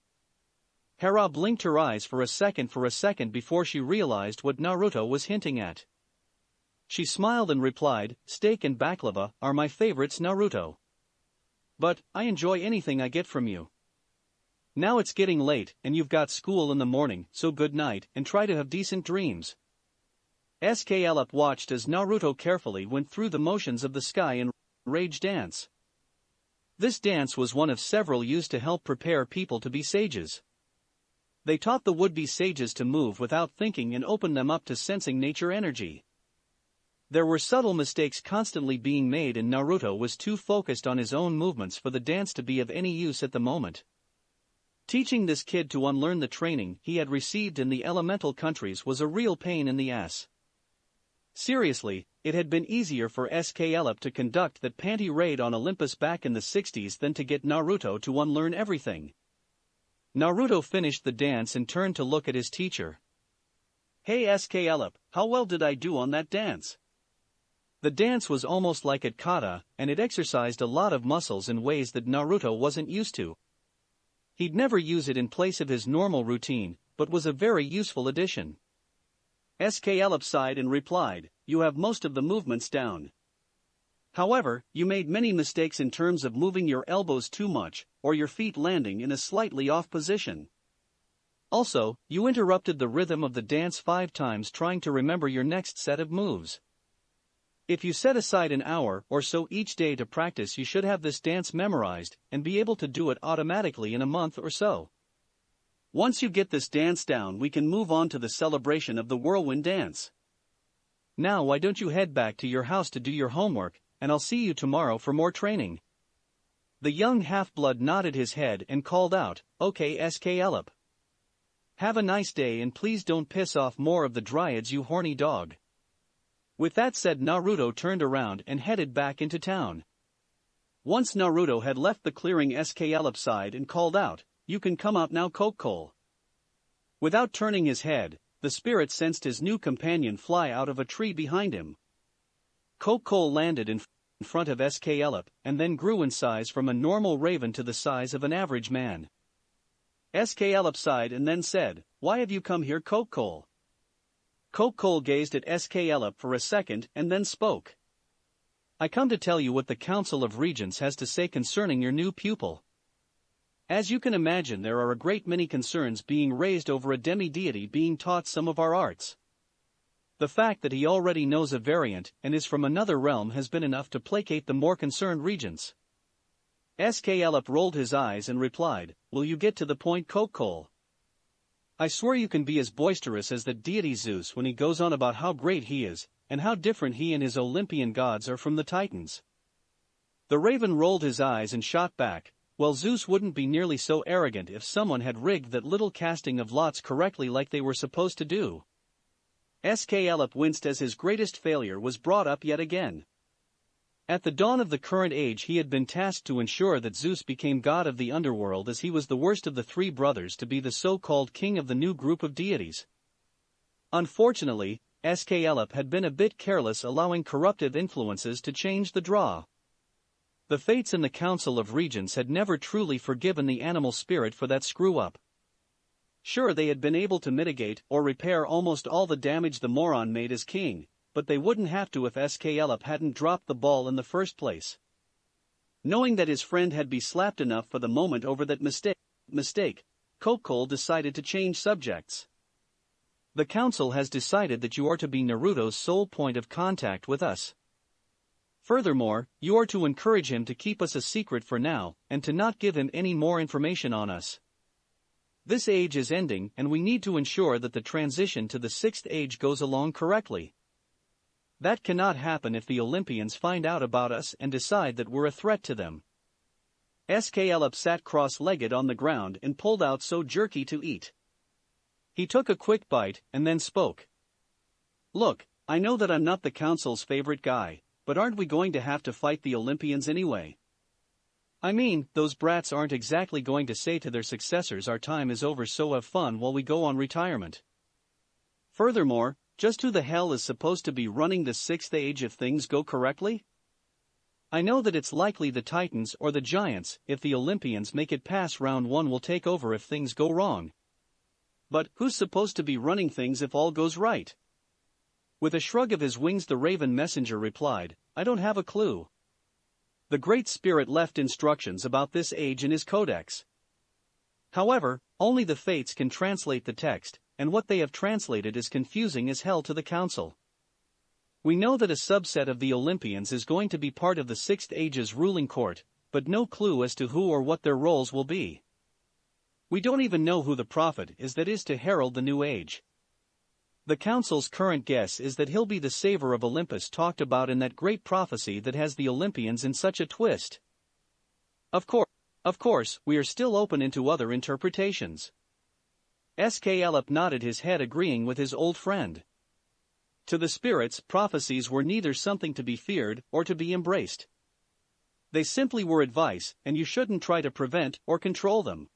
Hera blinked her eyes for a second before she realized what Naruto was hinting at. She smiled and replied, "Steak and baklava are my favorites, Naruto. But, I enjoy anything I get from you. Now it's getting late and you've got school in the morning, so good night and try to have decent dreams." SKLUP watched as Naruto carefully went through the motions of the sky and rage dance. This dance was one of several used to help prepare people to be sages. They taught the would-be sages to move without thinking and opened them up to sensing nature energy. There were subtle mistakes constantly being made and Naruto was too focused on his own movements for the dance to be of any use at the moment. Teaching this kid to unlearn the training he had received in the elemental countries was a real pain in the ass. Seriously, it had been easier for SKLUP to conduct that panty raid on Olympus back in the 60s than to get Naruto to unlearn everything. Naruto finished the dance and turned to look at his teacher. "Hey SKLUP, how well did I do on that dance?" The dance was almost like at kata, and it exercised a lot of muscles in ways that Naruto wasn't used to. He'd never use it in place of his normal routine, but was a very useful addition. SKLUP sighed and replied, "You have most of the movements down. However, you made many mistakes in terms of moving your elbows too much, or your feet landing in a slightly off position. Also, you interrupted the rhythm of the dance 5 times trying to remember your next set of moves. If you set aside an hour or so each day to practice, you should have this dance memorized and be able to do it automatically in a month or so. Once you get this dance down, we can move on to the celebration of the whirlwind dance. Now why don't you head back to your house to do your homework, and I'll see you tomorrow for more training." The young half-blood nodded his head and called out, "Okay SKLUP. Have a nice day and please don't piss off more of the dryads, you horny dog." With that said, Naruto turned around and headed back into town. Once Naruto had left the clearing, SKLUP sighed and called out, "You can come out now, Kokol." Without turning his head, the spirit sensed his new companion fly out of a tree behind him. Kokol landed in front of SKLUP and then grew in size from a normal raven to the size of an average man. SKLUP sighed and then said, "Why have you come here, Kokol?" Kokol gazed at SKLUP for a second and then spoke. "I come to tell you what the Council of Regents has to say concerning your new pupil. As you can imagine, there are a great many concerns being raised over a demi-deity being taught some of our arts. The fact that he already knows a variant and is from another realm has been enough to placate the more concerned regents. Sklep rolled his eyes and replied, "Will you get to the point, Kokol? I swear you can be as boisterous as that deity Zeus when he goes on about how great he is, and how different he and his Olympian gods are from the Titans." The raven rolled his eyes and shot back, "Well, Zeus wouldn't be nearly so arrogant if someone had rigged that little casting of lots correctly like they were supposed to do." Sklep winced as his greatest failure was brought up yet again. At the dawn of the current age he had been tasked to ensure that Zeus became god of the underworld, as he was the worst of the three brothers to be the so-called king of the new group of deities. Unfortunately, Sklep had been a bit careless, allowing corruptive influences to change the draw. The Fates and the Council of Regents had never truly forgiven the animal spirit for that screw-up. Sure, they had been able to mitigate or repair almost all the damage the moron made as king, but they wouldn't have to if Sklep hadn't dropped the ball in the first place. Knowing that his friend had been slapped enough for the moment over that mistake, Kokol decided to change subjects. "The council has decided that you are to be Naruto's sole point of contact with us. Furthermore, you are to encourage him to keep us a secret for now, and to not give him any more information on us. This age is ending, and we need to ensure that the transition to the sixth age goes along correctly. That cannot happen if the Olympians find out about us and decide that we're a threat to them." Sklep sat cross-legged on the ground and pulled out so jerky to eat. He took a quick bite and then spoke. "Look, I know that I'm not the council's favorite guy, but aren't we going to have to fight the Olympians anyway? I mean, those brats aren't exactly going to say to their successors our time is over, so have fun while we go on retirement. Furthermore, just who the hell is supposed to be running the sixth age if things go correctly? I know that it's likely the Titans or the Giants, if the Olympians make it past round one, will take over if things go wrong. But who's supposed to be running things if all goes right?" With a shrug of his wings the Raven messenger replied, "I don't have a clue. The Great Spirit left instructions about this age in his codex. However, only the Fates can translate the text, and what they have translated is confusing as hell to the council. We know that a subset of the Olympians is going to be part of the Sixth Age's ruling court, but no clue as to who or what their roles will be. We don't even know who the prophet is that is to herald the new age. The council's current guess is that he'll be the savior of Olympus talked about in that great prophecy that has the Olympians in such a twist. Of course, we are still open into other interpretations." Sklep nodded his head, agreeing with his old friend. To the spirits, prophecies were neither something to be feared or to be embraced. They simply were advice, and you shouldn't try to prevent or control them.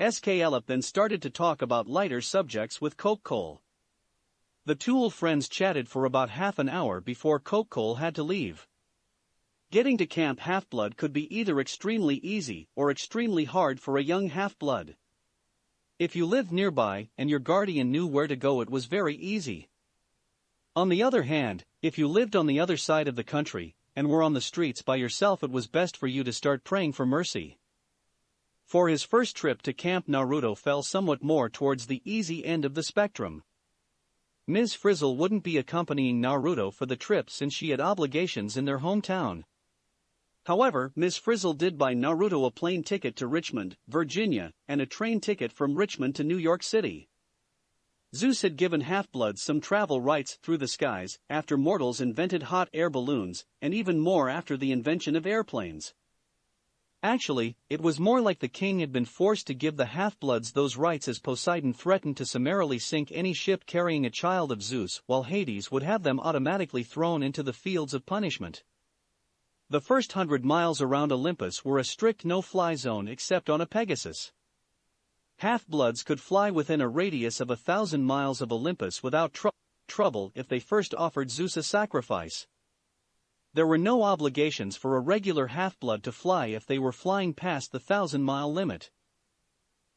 Sklep then started to talk about lighter subjects with Kokol. The two old friends chatted for about half an hour before Kokol had to leave. Getting to Camp Half-Blood could be either extremely easy or extremely hard for a young half-blood. If you lived nearby and your guardian knew where to go, it was very easy. On the other hand, if you lived on the other side of the country and were on the streets by yourself, it was best for you to start praying for mercy. For his first trip to Camp Naruto fell somewhat more towards the easy end of the spectrum. Ms. Frizzle wouldn't be accompanying Naruto for the trip since she had obligations in their hometown. However, Ms. Frizzle did buy Naruto a plane ticket to Richmond, Virginia, and a train ticket from Richmond to New York City. Zeus had given half-bloods some travel rights through the skies after mortals invented hot air balloons, and even more after the invention of airplanes. Actually, it was more like the king had been forced to give the half-bloods those rights as Poseidon threatened to summarily sink any ship carrying a child of Zeus, while Hades would have them automatically thrown into the fields of punishment. The first 100 miles around Olympus were a strict no-fly zone except on a Pegasus. Half-bloods could fly within a radius of 1,000 miles of Olympus without trouble if they first offered Zeus a sacrifice. There were no obligations for a regular half-blood to fly if they were flying past the 1,000-mile limit.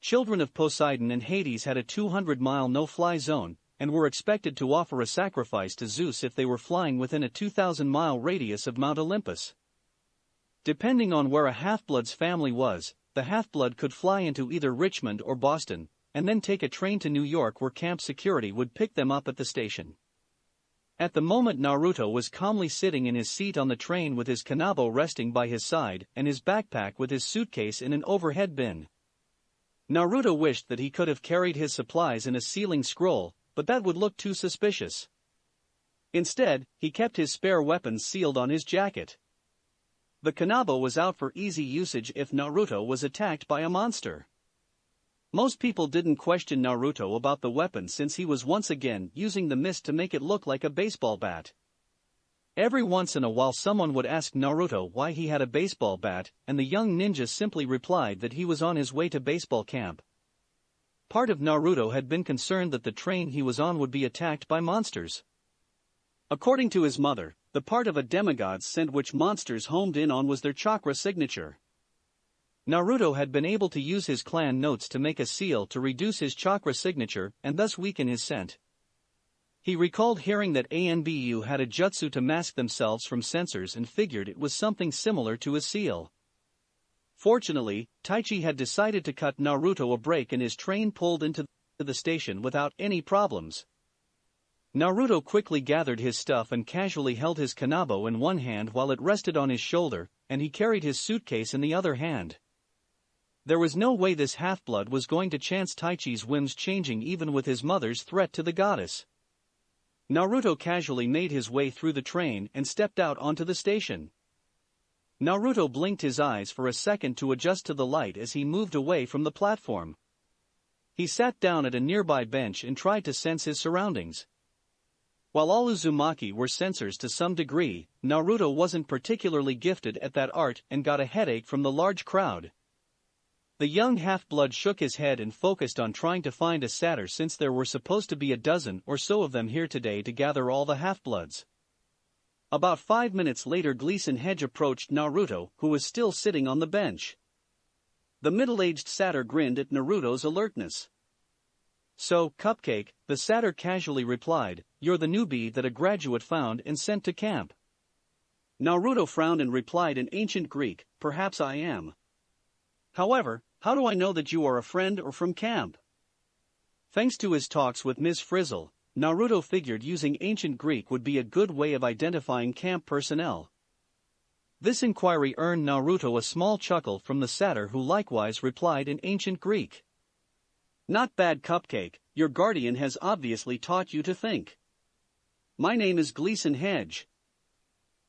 Children of Poseidon and Hades had a 200-mile no-fly zone, and were expected to offer a sacrifice to Zeus if they were flying within a 2,000-mile radius of Mount Olympus. Depending on where a half-blood's family was, the half-blood could fly into either Richmond or Boston, and then take a train to New York where camp security would pick them up at the station. At the moment Naruto was calmly sitting in his seat on the train with his kanabo resting by his side and his backpack with his suitcase in an overhead bin. Naruto wished that he could have carried his supplies in a sealing scroll, but that would look too suspicious. Instead, he kept his spare weapons sealed on his jacket. The kanabo was out for easy usage if Naruto was attacked by a monster. Most people didn't question Naruto about the weapon since he was once again using the mist to make it look like a baseball bat. Every once in a while someone would ask Naruto why he had a baseball bat, and the young ninja simply replied that he was on his way to baseball camp. Part of Naruto had been concerned that the train he was on would be attacked by monsters. According to his mother, the part of a demigod's scent which monsters homed in on was their chakra signature. Naruto had been able to use his clan notes to make a seal to reduce his chakra signature and thus weaken his scent. He recalled hearing that Anbu had a jutsu to mask themselves from sensors and figured it was something similar to a seal. Fortunately, Taichi had decided to cut Naruto a break and his train pulled into the station without any problems. Naruto quickly gathered his stuff and casually held his kanabo in one hand while it rested on his shoulder, and he carried his suitcase in the other hand. There was no way this half-blood was going to chance Taichi's whims changing even with his mother's threat to the goddess. Naruto casually made his way through the train and stepped out onto the station. Naruto blinked his eyes for a second to adjust to the light as he moved away from the platform. He sat down at a nearby bench and tried to sense his surroundings. While all Uzumaki were sensors to some degree, Naruto wasn't particularly gifted at that art and got a headache from the large crowd. The young half-blood shook his head and focused on trying to find a satyr since there were supposed to be a dozen or so of them here today to gather all the half-bloods. About 5 minutes later Gleason Hedge approached Naruto, who was still sitting on the bench. The middle-aged satyr grinned at Naruto's alertness. "So, Cupcake," the satyr casually replied, "you're the newbie that a graduate found and sent to camp." Naruto frowned and replied in ancient Greek, "Perhaps I am. However, how do I know that you are a friend or from camp?" Thanks to his talks with Ms. Frizzle, Naruto figured using ancient Greek would be a good way of identifying camp personnel. This inquiry earned Naruto a small chuckle from the satyr who likewise replied in ancient Greek. "Not bad, Cupcake, your guardian has obviously taught you to think. My name is Gleason Hedge.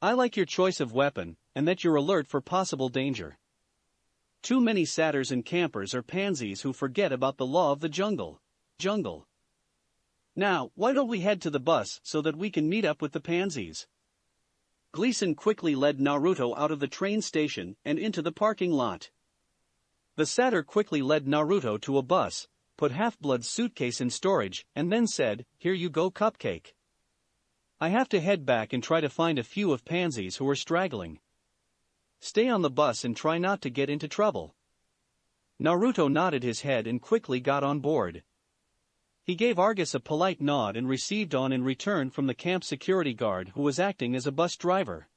I like your choice of weapon, and that you're alert for possible danger. Too many satyrs and campers are pansies who forget about the law of the jungle. Now, why don't we head to the bus so that we can meet up with the pansies?" Gleason quickly led Naruto out of the train station and into the parking lot. The satyr quickly led Naruto to a bus, put Half-Blood's suitcase in storage, and then said, "Here you go, Cupcake. I have to head back and try to find a few of pansies who are straggling. Stay on the bus and try not to get into trouble." Naruto nodded his head and quickly got on board. He gave Argus a polite nod and received on in return from the camp security guard who was acting as a bus driver.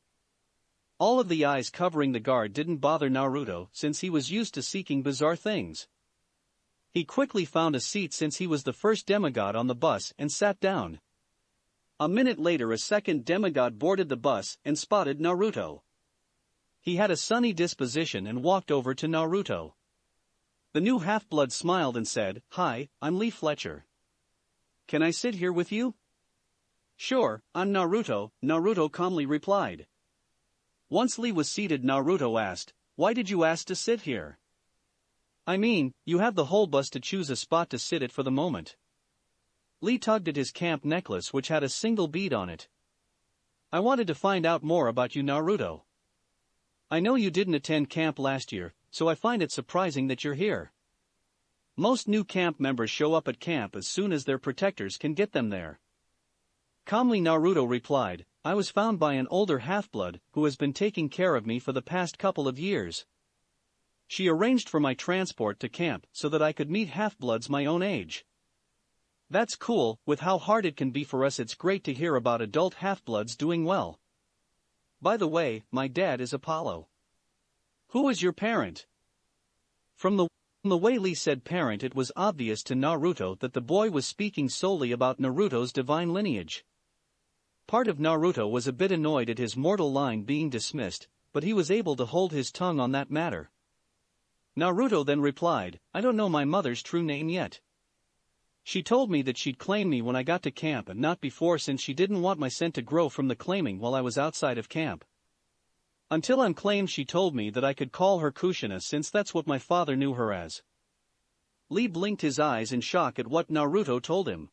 All of the eyes covering the guard didn't bother Naruto since he was used to seeking bizarre things. He quickly found a seat since he was the first demigod on the bus and sat down. A minute later a second demigod boarded the bus and spotted Naruto. He had a sunny disposition and walked over to Naruto. The new half-blood smiled and said, "Hi, I'm Lee Fletcher. Can I sit here with you?" "Sure, I'm Naruto," Naruto calmly replied. Once Lee was seated, Naruto asked, "Why did you ask to sit here?" "I mean, you have the whole bus to choose a spot to sit at for the moment." Lee tugged at his camp necklace which had a single bead on it. "I wanted to find out more about you, Naruto. I know you didn't attend camp last year, so I find it surprising that you're here. Most new camp members show up at camp as soon as their protectors can get them there." Calmly Naruto replied, "I was found by an older half-blood who has been taking care of me for the past couple of years. She arranged for my transport to camp so that I could meet half-bloods my own age. That's cool. With how hard it can be for us, it's great to hear about adult half-bloods doing well. By the way, my dad is Apollo." "Who is your parent?" From the way Lee said parent, it was obvious to Naruto that the boy was speaking solely about Naruto's divine lineage. Part of Naruto was a bit annoyed at his mortal line being dismissed, but he was able to hold his tongue on that matter. Naruto then replied, "I don't know my mother's true name yet. She told me that she'd claim me when I got to camp and not before, since she didn't want my scent to grow from the claiming while I was outside of camp. Until I'm claimed, she told me that I could call her Kushina, since that's what my father knew her as." Lee blinked his eyes in shock at what Naruto told him.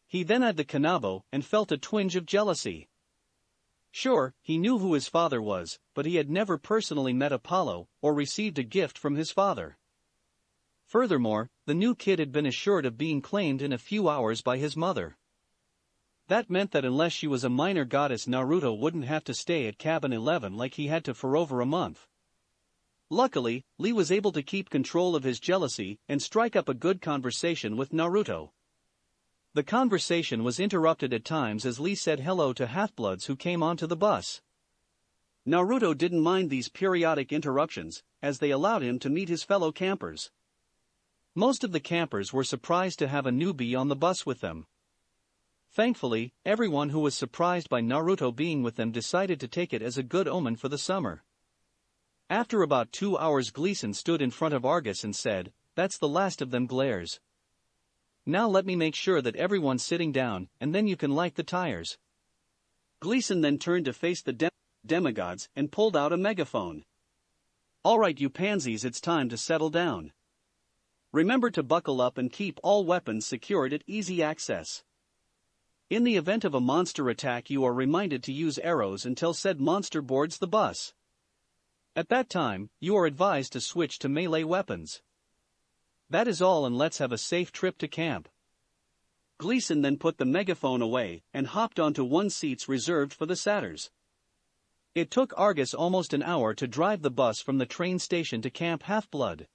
He then had the Kanabo and felt a twinge of jealousy. Sure, he knew who his father was, but he had never personally met Apollo or received a gift from his father. Furthermore, the new kid had been assured of being claimed in a few hours by his mother. That meant that unless she was a minor goddess, Naruto wouldn't have to stay at Cabin 11 like he had to for over a month. Luckily, Lee was able to keep control of his jealousy and strike up a good conversation with Naruto. The conversation was interrupted at times as Lee said hello to half-bloods who came onto the bus. Naruto didn't mind these periodic interruptions, as they allowed him to meet his fellow campers. Most of the campers were surprised to have a newbie on the bus with them. Thankfully, everyone who was surprised by Naruto being with them decided to take it as a good omen for the summer. After about 2 hours, Gleason stood in front of Argus and said, "That's the last of them glares. Now let me make sure that everyone's sitting down, and then you can light the tires." Gleason then turned to face the demigods and pulled out a megaphone. "Alright, you pansies, it's time to settle down. Remember to buckle up and keep all weapons secured at easy access. In the event of a monster attack, you are reminded to use arrows until said monster boards the bus. At that time, you are advised to switch to melee weapons. That is all, and let's have a safe trip to camp." Gleason then put the megaphone away and hopped onto one seats reserved for the satyrs. It took Argus almost an hour to drive the bus from the train station to Camp Half-Blood.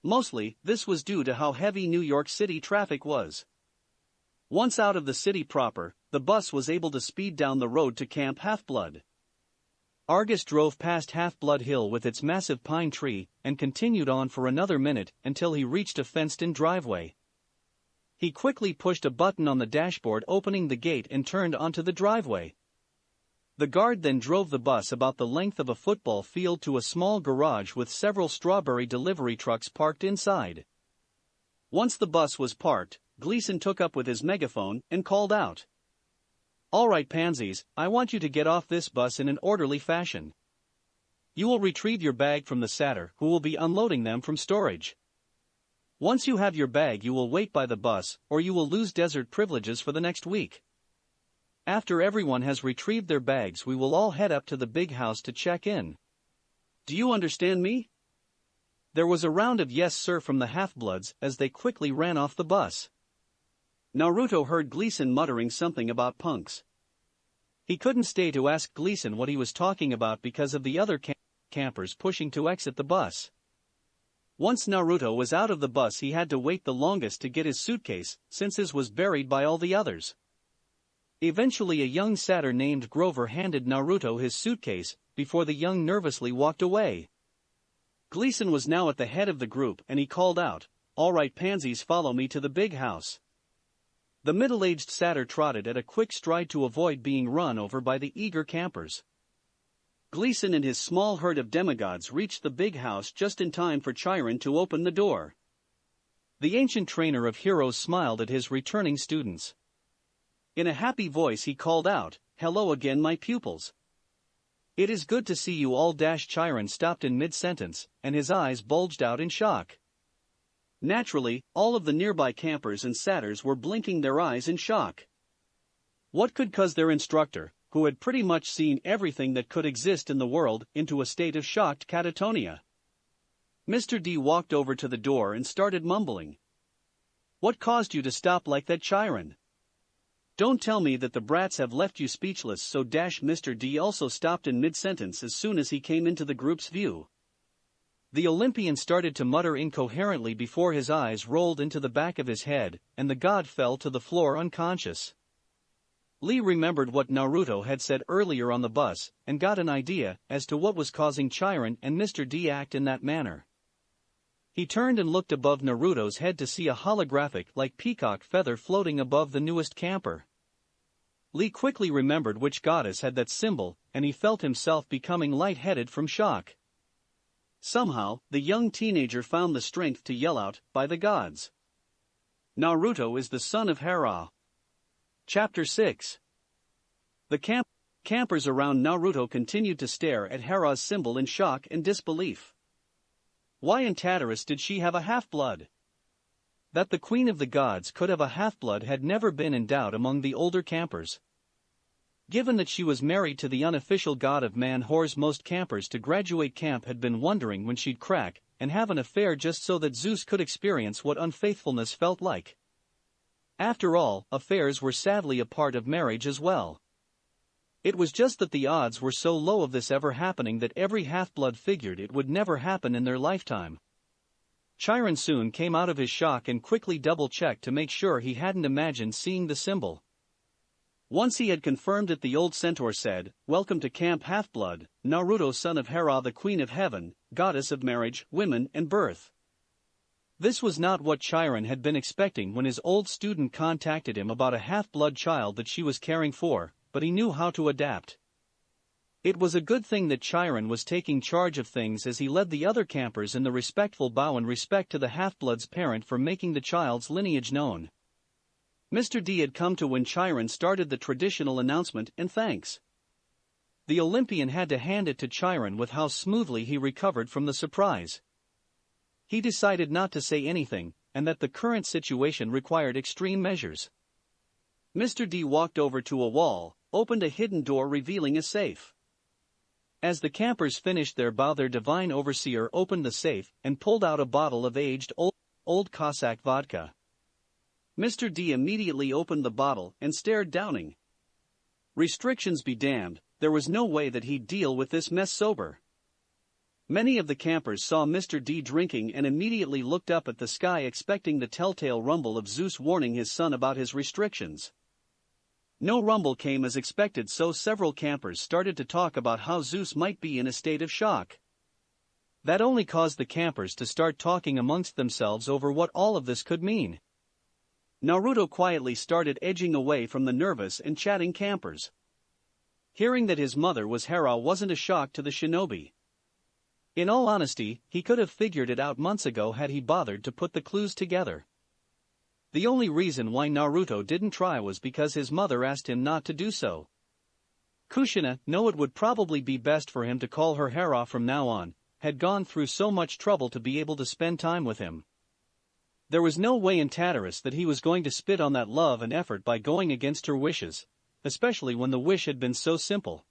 Mostly, this was due to how heavy New York City traffic was. Once out of the city proper, the bus was able to speed down the road to Camp Half-Blood. Argus drove past Half-Blood Hill with its massive pine tree and continued on for another minute until he reached a fenced-in driveway. He quickly pushed a button on the dashboard, opening the gate, and turned onto the driveway. The guard then drove the bus about the length of a football field to a small garage with several strawberry delivery trucks parked inside. Once the bus was parked, Gleason took up with his megaphone and called out, "Alright pansies, I want you to get off this bus in an orderly fashion. You will retrieve your bag from the satyr, who will be unloading them from storage. Once you have your bag, you will wait by the bus, or you will lose desert privileges for the next week. After everyone has retrieved their bags, we will all head up to the big house to check in. Do you understand me?" There was a round of "yes sir" from the half-bloods as they quickly ran off the bus. Naruto heard Gleason muttering something about punks. He couldn't stay to ask Gleason what he was talking about because of the other campers pushing to exit the bus. Once Naruto was out of the bus, he had to wait the longest to get his suitcase, since his was buried by all the others. Eventually, a young satyr named Grover handed Naruto his suitcase, before the young nervously walked away. Gleason was now at the head of the group and he called out, "Alright pansies, follow me to the big house." The middle-aged satyr trotted at a quick stride to avoid being run over by the eager campers. Gleason and his small herd of demigods reached the big house just in time for Chiron to open the door. The ancient trainer of heroes smiled at his returning students. In a happy voice he called out, "Hello again, my pupils. It is good to see you all." Chiron stopped in mid-sentence, and his eyes bulged out in shock. Naturally, all of the nearby campers and satyrs were blinking their eyes in shock. What could cause their instructor, who had pretty much seen everything that could exist in the world, into a state of shocked catatonia? Mr. D walked over to the door and started mumbling. "What caused you to stop like that, Chiron? Don't tell me that the brats have left you speechless." Mr. D also stopped in mid-sentence as soon as he came into the group's view. The Olympian started to mutter incoherently before his eyes rolled into the back of his head, and the god fell to the floor unconscious. Lee remembered what Naruto had said earlier on the bus, and got an idea as to what was causing Chiron and Mr. D act in that manner. He turned and looked above Naruto's head to see a holographic-like peacock feather floating above the newest camper. Lee quickly remembered which goddess had that symbol, and he felt himself becoming lightheaded from shock. Somehow, the young teenager found the strength to yell out, "By the gods! Naruto is the son of Hera." Chapter 6. The campers around Naruto continued to stare at Hera's symbol in shock and disbelief. Why in Tartarus did she have a half-blood? That the queen of the gods could have a half-blood had never been in doubt among the older campers. Given that she was married to the unofficial god of man-whores, most campers to graduate camp had been wondering when she'd crack and have an affair just so that Zeus could experience what unfaithfulness felt like. After all, affairs were sadly a part of marriage as well. It was just that the odds were so low of this ever happening that every half-blood figured it would never happen in their lifetime. Chiron soon came out of his shock and quickly double-checked to make sure he hadn't imagined seeing the symbol. Once he had confirmed it, the old centaur said, "Welcome to Camp Half-Blood, Naruto, son of Hera, the Queen of Heaven, goddess of marriage, women, and birth." This was not what Chiron had been expecting when his old student contacted him about a half-blood child that she was caring for, but he knew how to adapt. It was a good thing that Chiron was taking charge of things as he led the other campers in the respectful bow in respect to the half-blood's parent for making the child's lineage known. Mr. D had come to when Chiron started the traditional announcement and thanks. The Olympian had to hand it to Chiron with how smoothly he recovered from the surprise. He decided not to say anything, and that the current situation required extreme measures. Mr. D walked over to a wall, opened a hidden door revealing a safe. As the campers finished their bow, their divine overseer opened the safe and pulled out a bottle of aged old Cossack vodka. Mr. D immediately opened the bottle and stared, downing. Restrictions be damned, there was no way that he'd deal with this mess sober. Many of the campers saw Mr. D drinking and immediately looked up at the sky expecting the telltale rumble of Zeus warning his son about his restrictions. No rumble came as expected, so several campers started to talk about how Zeus might be in a state of shock. That only caused the campers to start talking amongst themselves over what all of this could mean. Naruto quietly started edging away from the nervous and chatting campers. Hearing that his mother was Hera wasn't a shock to the shinobi. In all honesty, he could have figured it out months ago had he bothered to put the clues together. The only reason why Naruto didn't try was because his mother asked him not to do so. Kushina, no, it would probably be best for him to call her Hera from now on, had gone through so much trouble to be able to spend time with him. There was no way in Tartarus that he was going to spit on that love and effort by going against her wishes, especially when the wish had been so simple.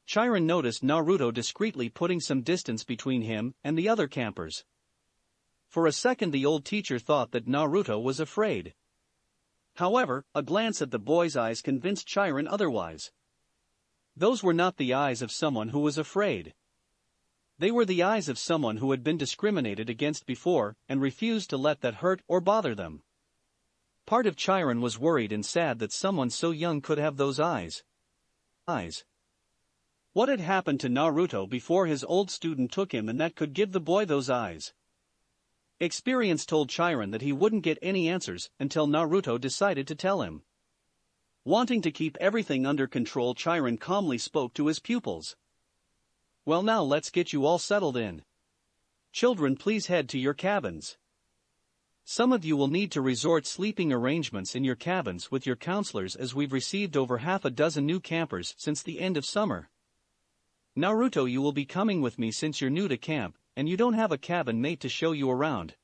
Chiron noticed Naruto discreetly putting some distance between him and the other campers. For a second the old teacher thought that Naruto was afraid. However, a glance at the boy's eyes convinced Chiron otherwise. Those were not the eyes of someone who was afraid. They were the eyes of someone who had been discriminated against before and refused to let that hurt or bother them. Part of Chiron was worried and sad that someone so young could have those eyes. What had happened to Naruto before his old student took him and that could give the boy those eyes? Experience told Chiron that he wouldn't get any answers until Naruto decided to tell him. Wanting to keep everything under control, Chiron calmly spoke to his pupils. "Well, now let's get you all settled in. Children, please head to your cabins. Some of you will need to resort sleeping arrangements in your cabins with your counselors, as we've received over half a dozen new campers since the end of summer. Naruto, you will be coming with me since you're new to camp, and you don't have a cabin mate to show you around."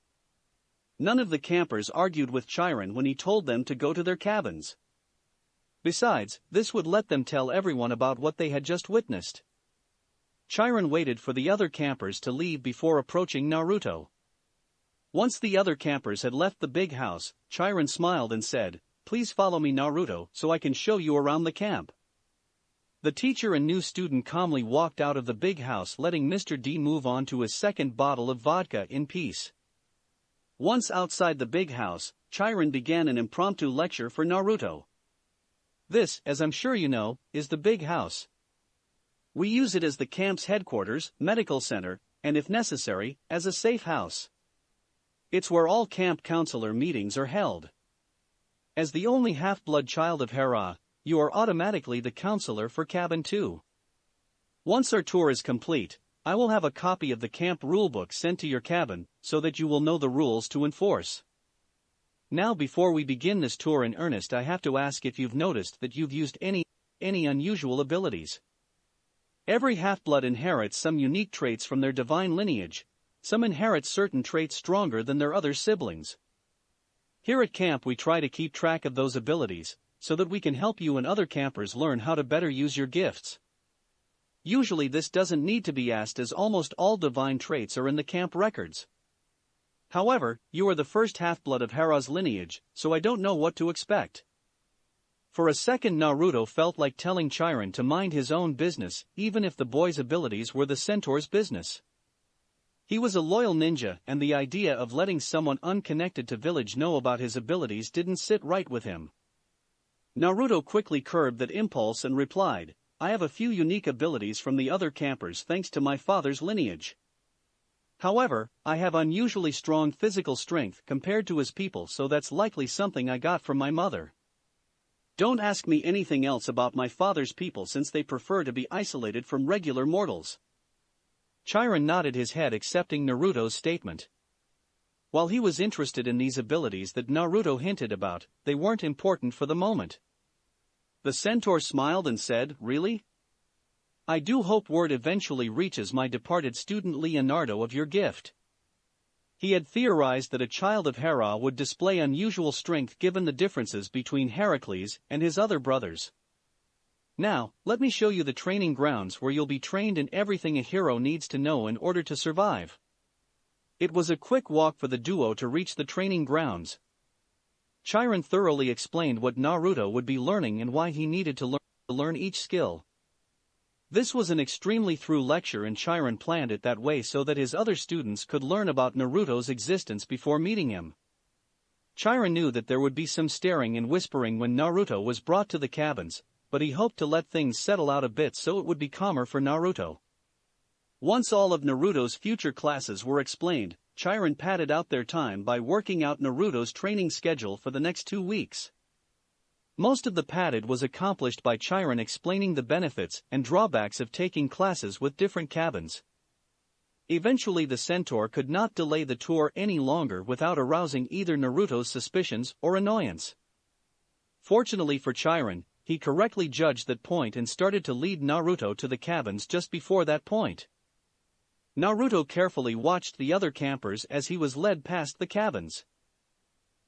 None of the campers argued with Chiron when he told them to go to their cabins. Besides, this would let them tell everyone about what they had just witnessed. Chiron waited for the other campers to leave before approaching Naruto. Once the other campers had left the big house, Chiron smiled and said, "Please follow me, Naruto, so I can show you around the camp." The teacher and new student calmly walked out of the big house, letting Mr. D move on to his second bottle of vodka in peace. Once outside the big house, Chiron began an impromptu lecture for Naruto. This, as I'm sure you know, is the big house. We use it as the camp's headquarters, medical center, and if necessary, as a safe house. It's where all camp counselor meetings are held. As the only half-blood child of Hera, you are automatically the counselor for Cabin 2. Once our tour is complete, I will have a copy of the camp rulebook sent to your cabin, so that you will know the rules to enforce. Now before we begin this tour in earnest, I have to ask if you've noticed that you've used any unusual abilities. Every half-blood inherits some unique traits from their divine lineage. Some inherit certain traits stronger than their other siblings. Here at camp we try to keep track of those abilities, so that we can help you and other campers learn how to better use your gifts. Usually this doesn't need to be asked, as almost all divine traits are in the camp records. However, you are the first half-blood of Hera's lineage, so I don't know what to expect. For a second Naruto felt like telling Chiron to mind his own business, even if the boy's abilities were the centaur's business. He was a loyal ninja, and the idea of letting someone unconnected to village know about his abilities didn't sit right with him. Naruto quickly curbed that impulse and replied, "I have a few unique abilities from the other campers thanks to my father's lineage. However, I have unusually strong physical strength compared to his people, so that's likely something I got from my mother. Don't ask me anything else about my father's people, since they prefer to be isolated from regular mortals." Chiron nodded his head, accepting Naruto's statement. While he was interested in these abilities that Naruto hinted about, they weren't important for the moment. The centaur smiled and said, "Really? I do hope word eventually reaches my departed student Leonardo of your gift." He had theorized that a child of Hera would display unusual strength given the differences between Heracles and his other brothers. Now, let me show you the training grounds where you'll be trained in everything a hero needs to know in order to survive. It was a quick walk for the duo to reach the training grounds. Chiron thoroughly explained what Naruto would be learning and why he needed to learn each skill. This was an extremely thorough lecture, and Chiron planned it that way so that his other students could learn about Naruto's existence before meeting him. Chiron knew that there would be some staring and whispering when Naruto was brought to the cabins, but he hoped to let things settle out a bit so it would be calmer for Naruto. Once all of Naruto's future classes were explained, Chiron padded out their time by working out Naruto's training schedule for the next 2 weeks. Most of the padded was accomplished by Chiron explaining the benefits and drawbacks of taking classes with different cabins. Eventually the centaur could not delay the tour any longer without arousing either Naruto's suspicions or annoyance. Fortunately for Chiron, he correctly judged that point and started to lead Naruto to the cabins just before that point. Naruto carefully watched the other campers as he was led past the cabins.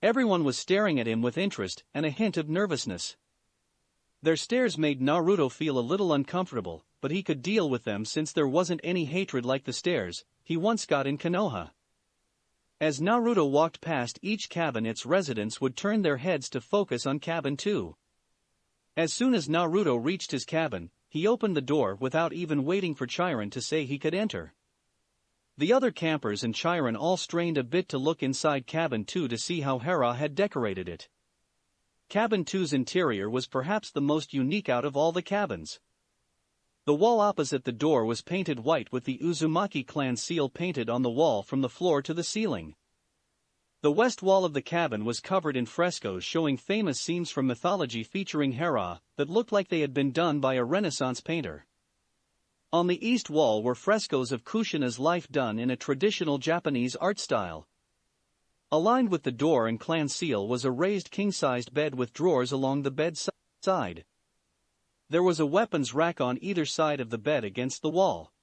Everyone was staring at him with interest and a hint of nervousness. Their stares made Naruto feel a little uncomfortable, but he could deal with them since there wasn't any hatred like the stares he once got in Konoha. As Naruto walked past each cabin, its residents would turn their heads to focus on cabin 2. As soon as Naruto reached his cabin, he opened the door without even waiting for Chiron to say he could enter. The other campers and Chiron all strained a bit to look inside cabin 2 to see how Hera had decorated it. Cabin 2's interior was perhaps the most unique out of all the cabins. The wall opposite the door was painted white with the Uzumaki clan seal painted on the wall from the floor to the ceiling. The west wall of the cabin was covered in frescoes showing famous scenes from mythology featuring Hera that looked like they had been done by a Renaissance painter. On the east wall were frescoes of Kushina's life done in a traditional Japanese art style. Aligned with the door and clan seal was a raised king-sized bed with drawers along the bed side. There was a weapons rack on either side of the bed against the wall.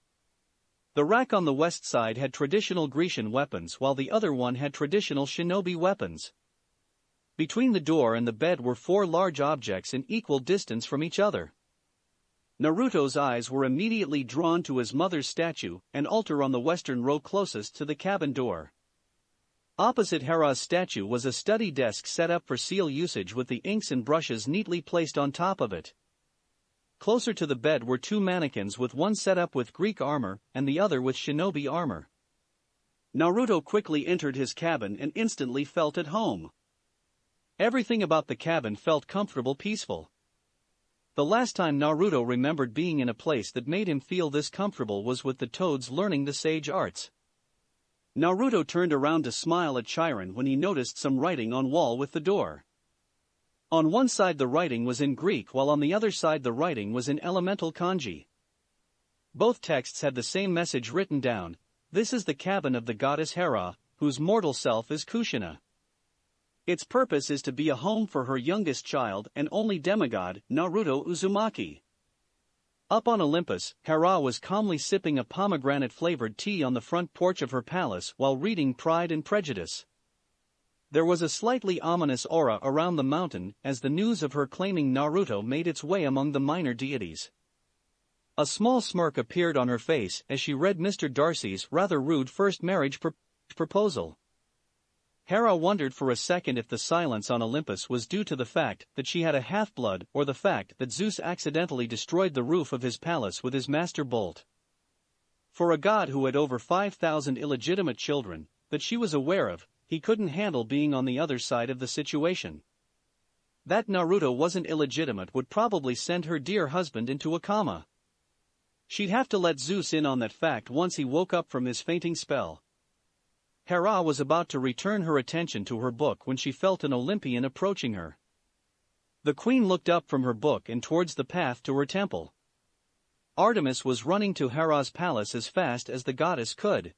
The rack on the west side had traditional Grecian weapons, while the other one had traditional shinobi weapons. Between the door and the bed were 4 large objects in equal distance from each other. Naruto's eyes were immediately drawn to his mother's statue and altar on the western row closest to the cabin door. Opposite Hera's statue was a study desk set up for seal usage with the inks and brushes neatly placed on top of it. Closer to the bed were 2 mannequins, with one set up with Greek armor and the other with shinobi armor. Naruto quickly entered his cabin and instantly felt at home. Everything about the cabin felt comfortable, peaceful. The last time Naruto remembered being in a place that made him feel this comfortable was with the toads learning the sage arts. Naruto turned around to smile at Chiron when he noticed some writing on wall with the door. On one side the writing was in Greek while on the other side the writing was in elemental kanji. Both texts had the same message written down: this is the cabin of the goddess Hera, whose mortal self is Kushina. Its purpose is to be a home for her youngest child and only demigod, Naruto Uzumaki. Up on Olympus, Hera was calmly sipping a pomegranate-flavored tea on the front porch of her palace while reading Pride and Prejudice. There was a slightly ominous aura around the mountain as the news of her claiming Naruto made its way among the minor deities. A small smirk appeared on her face as she read Mr. Darcy's rather rude first marriage proposal. Hera wondered for a second if the silence on Olympus was due to the fact that she had a half-blood or the fact that Zeus accidentally destroyed the roof of his palace with his master bolt. For a god who had over 5,000 illegitimate children, that she was aware of, he couldn't handle being on the other side of the situation. That Naruto wasn't illegitimate would probably send her dear husband into a coma. She'd have to let Zeus in on that fact once he woke up from his fainting spell. Hera was about to return her attention to her book when she felt an Olympian approaching her. The queen looked up from her book and towards the path to her temple. Artemis was running to Hera's palace as fast as the goddess could.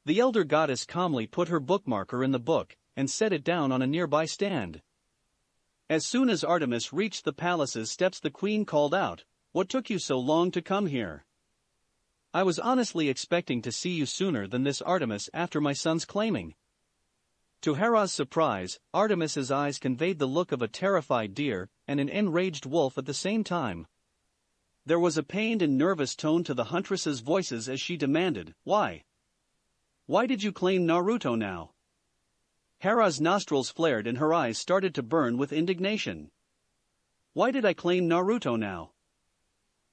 The elder goddess calmly put her bookmarker in the book and set it down on a nearby stand. As soon as Artemis reached the palace's steps, the queen called out, "What took you so long to come here? I was honestly expecting to see you sooner than this, Artemis, after my son's claiming." To Hera's surprise, Artemis's eyes conveyed the look of a terrified deer and an enraged wolf at the same time. There was a pained and nervous tone to the huntress's voices as she demanded, "Why? Why did you claim Naruto now?" Hera's nostrils flared and her eyes started to burn with indignation. "Why did I claim Naruto now?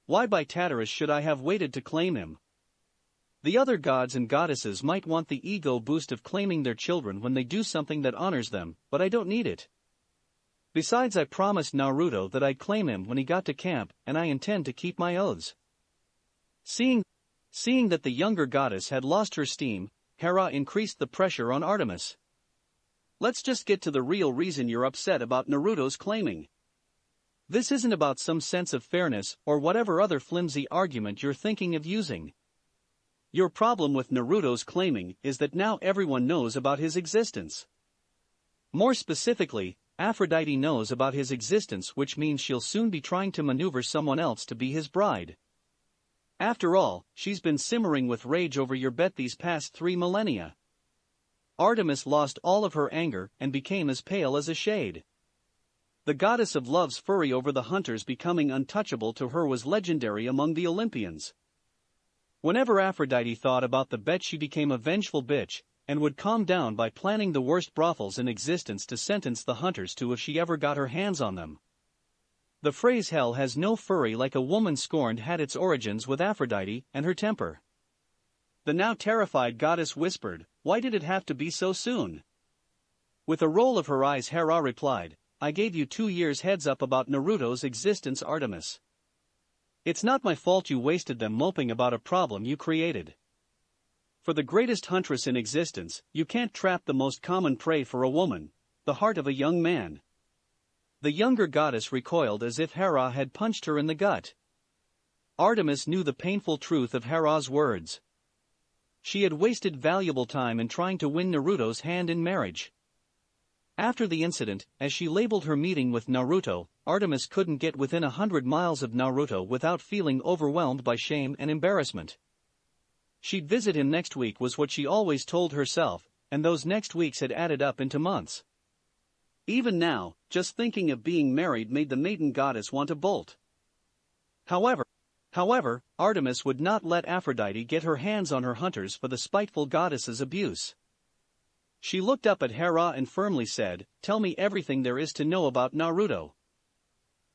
Why by Tartarus should I have waited to claim him? The other gods and goddesses might want the ego boost of claiming their children when they do something that honors them, but I don't need it. Besides, I promised Naruto that I'd claim him when he got to camp, and I intend to keep my oaths." Seeing that the younger goddess had lost her steam, Hera increased the pressure on Artemis. "Let's just get to the real reason you're upset about Naruto's claiming. This isn't about some sense of fairness or whatever other flimsy argument you're thinking of using. Your problem with Naruto's claiming is that now everyone knows about his existence. More specifically, Aphrodite knows about his existence, which means she'll soon be trying to maneuver someone else to be his bride. After all, she's been simmering with rage over your bet these past 3 millennia. Artemis lost all of her anger and became as pale as a shade. The goddess of love's fury over the hunters becoming untouchable to her was legendary among the Olympians. Whenever Aphrodite thought about the bet, she became a vengeful bitch, and would calm down by planning the worst brothels in existence to sentence the hunters to if she ever got her hands on them. The phrase "hell has no fury like a woman scorned" had its origins with Aphrodite and her temper. The now terrified goddess whispered, "Why did it have to be so soon?" With a roll of her eyes, Hera replied, "I gave you 2 years heads up about Naruto's existence, Artemis. It's not my fault you wasted them moping about a problem you created. For the greatest huntress in existence, you can't trap the most common prey for a woman, the heart of a young man." The younger goddess recoiled as if Hera had punched her in the gut. Artemis knew the painful truth of Hera's words. She had wasted valuable time in trying to win Naruto's hand in marriage. After the incident, as she labeled her meeting with Naruto, Artemis couldn't get within 100 miles of Naruto without feeling overwhelmed by shame and embarrassment. She'd visit him next week was what she always told herself, and those next weeks had added up into months. Even now, just thinking of being married made the maiden goddess want to bolt. However, Artemis would not let Aphrodite get her hands on her hunters for the spiteful goddess's abuse. She looked up at Hera and firmly said, "Tell me everything there is to know about Naruto.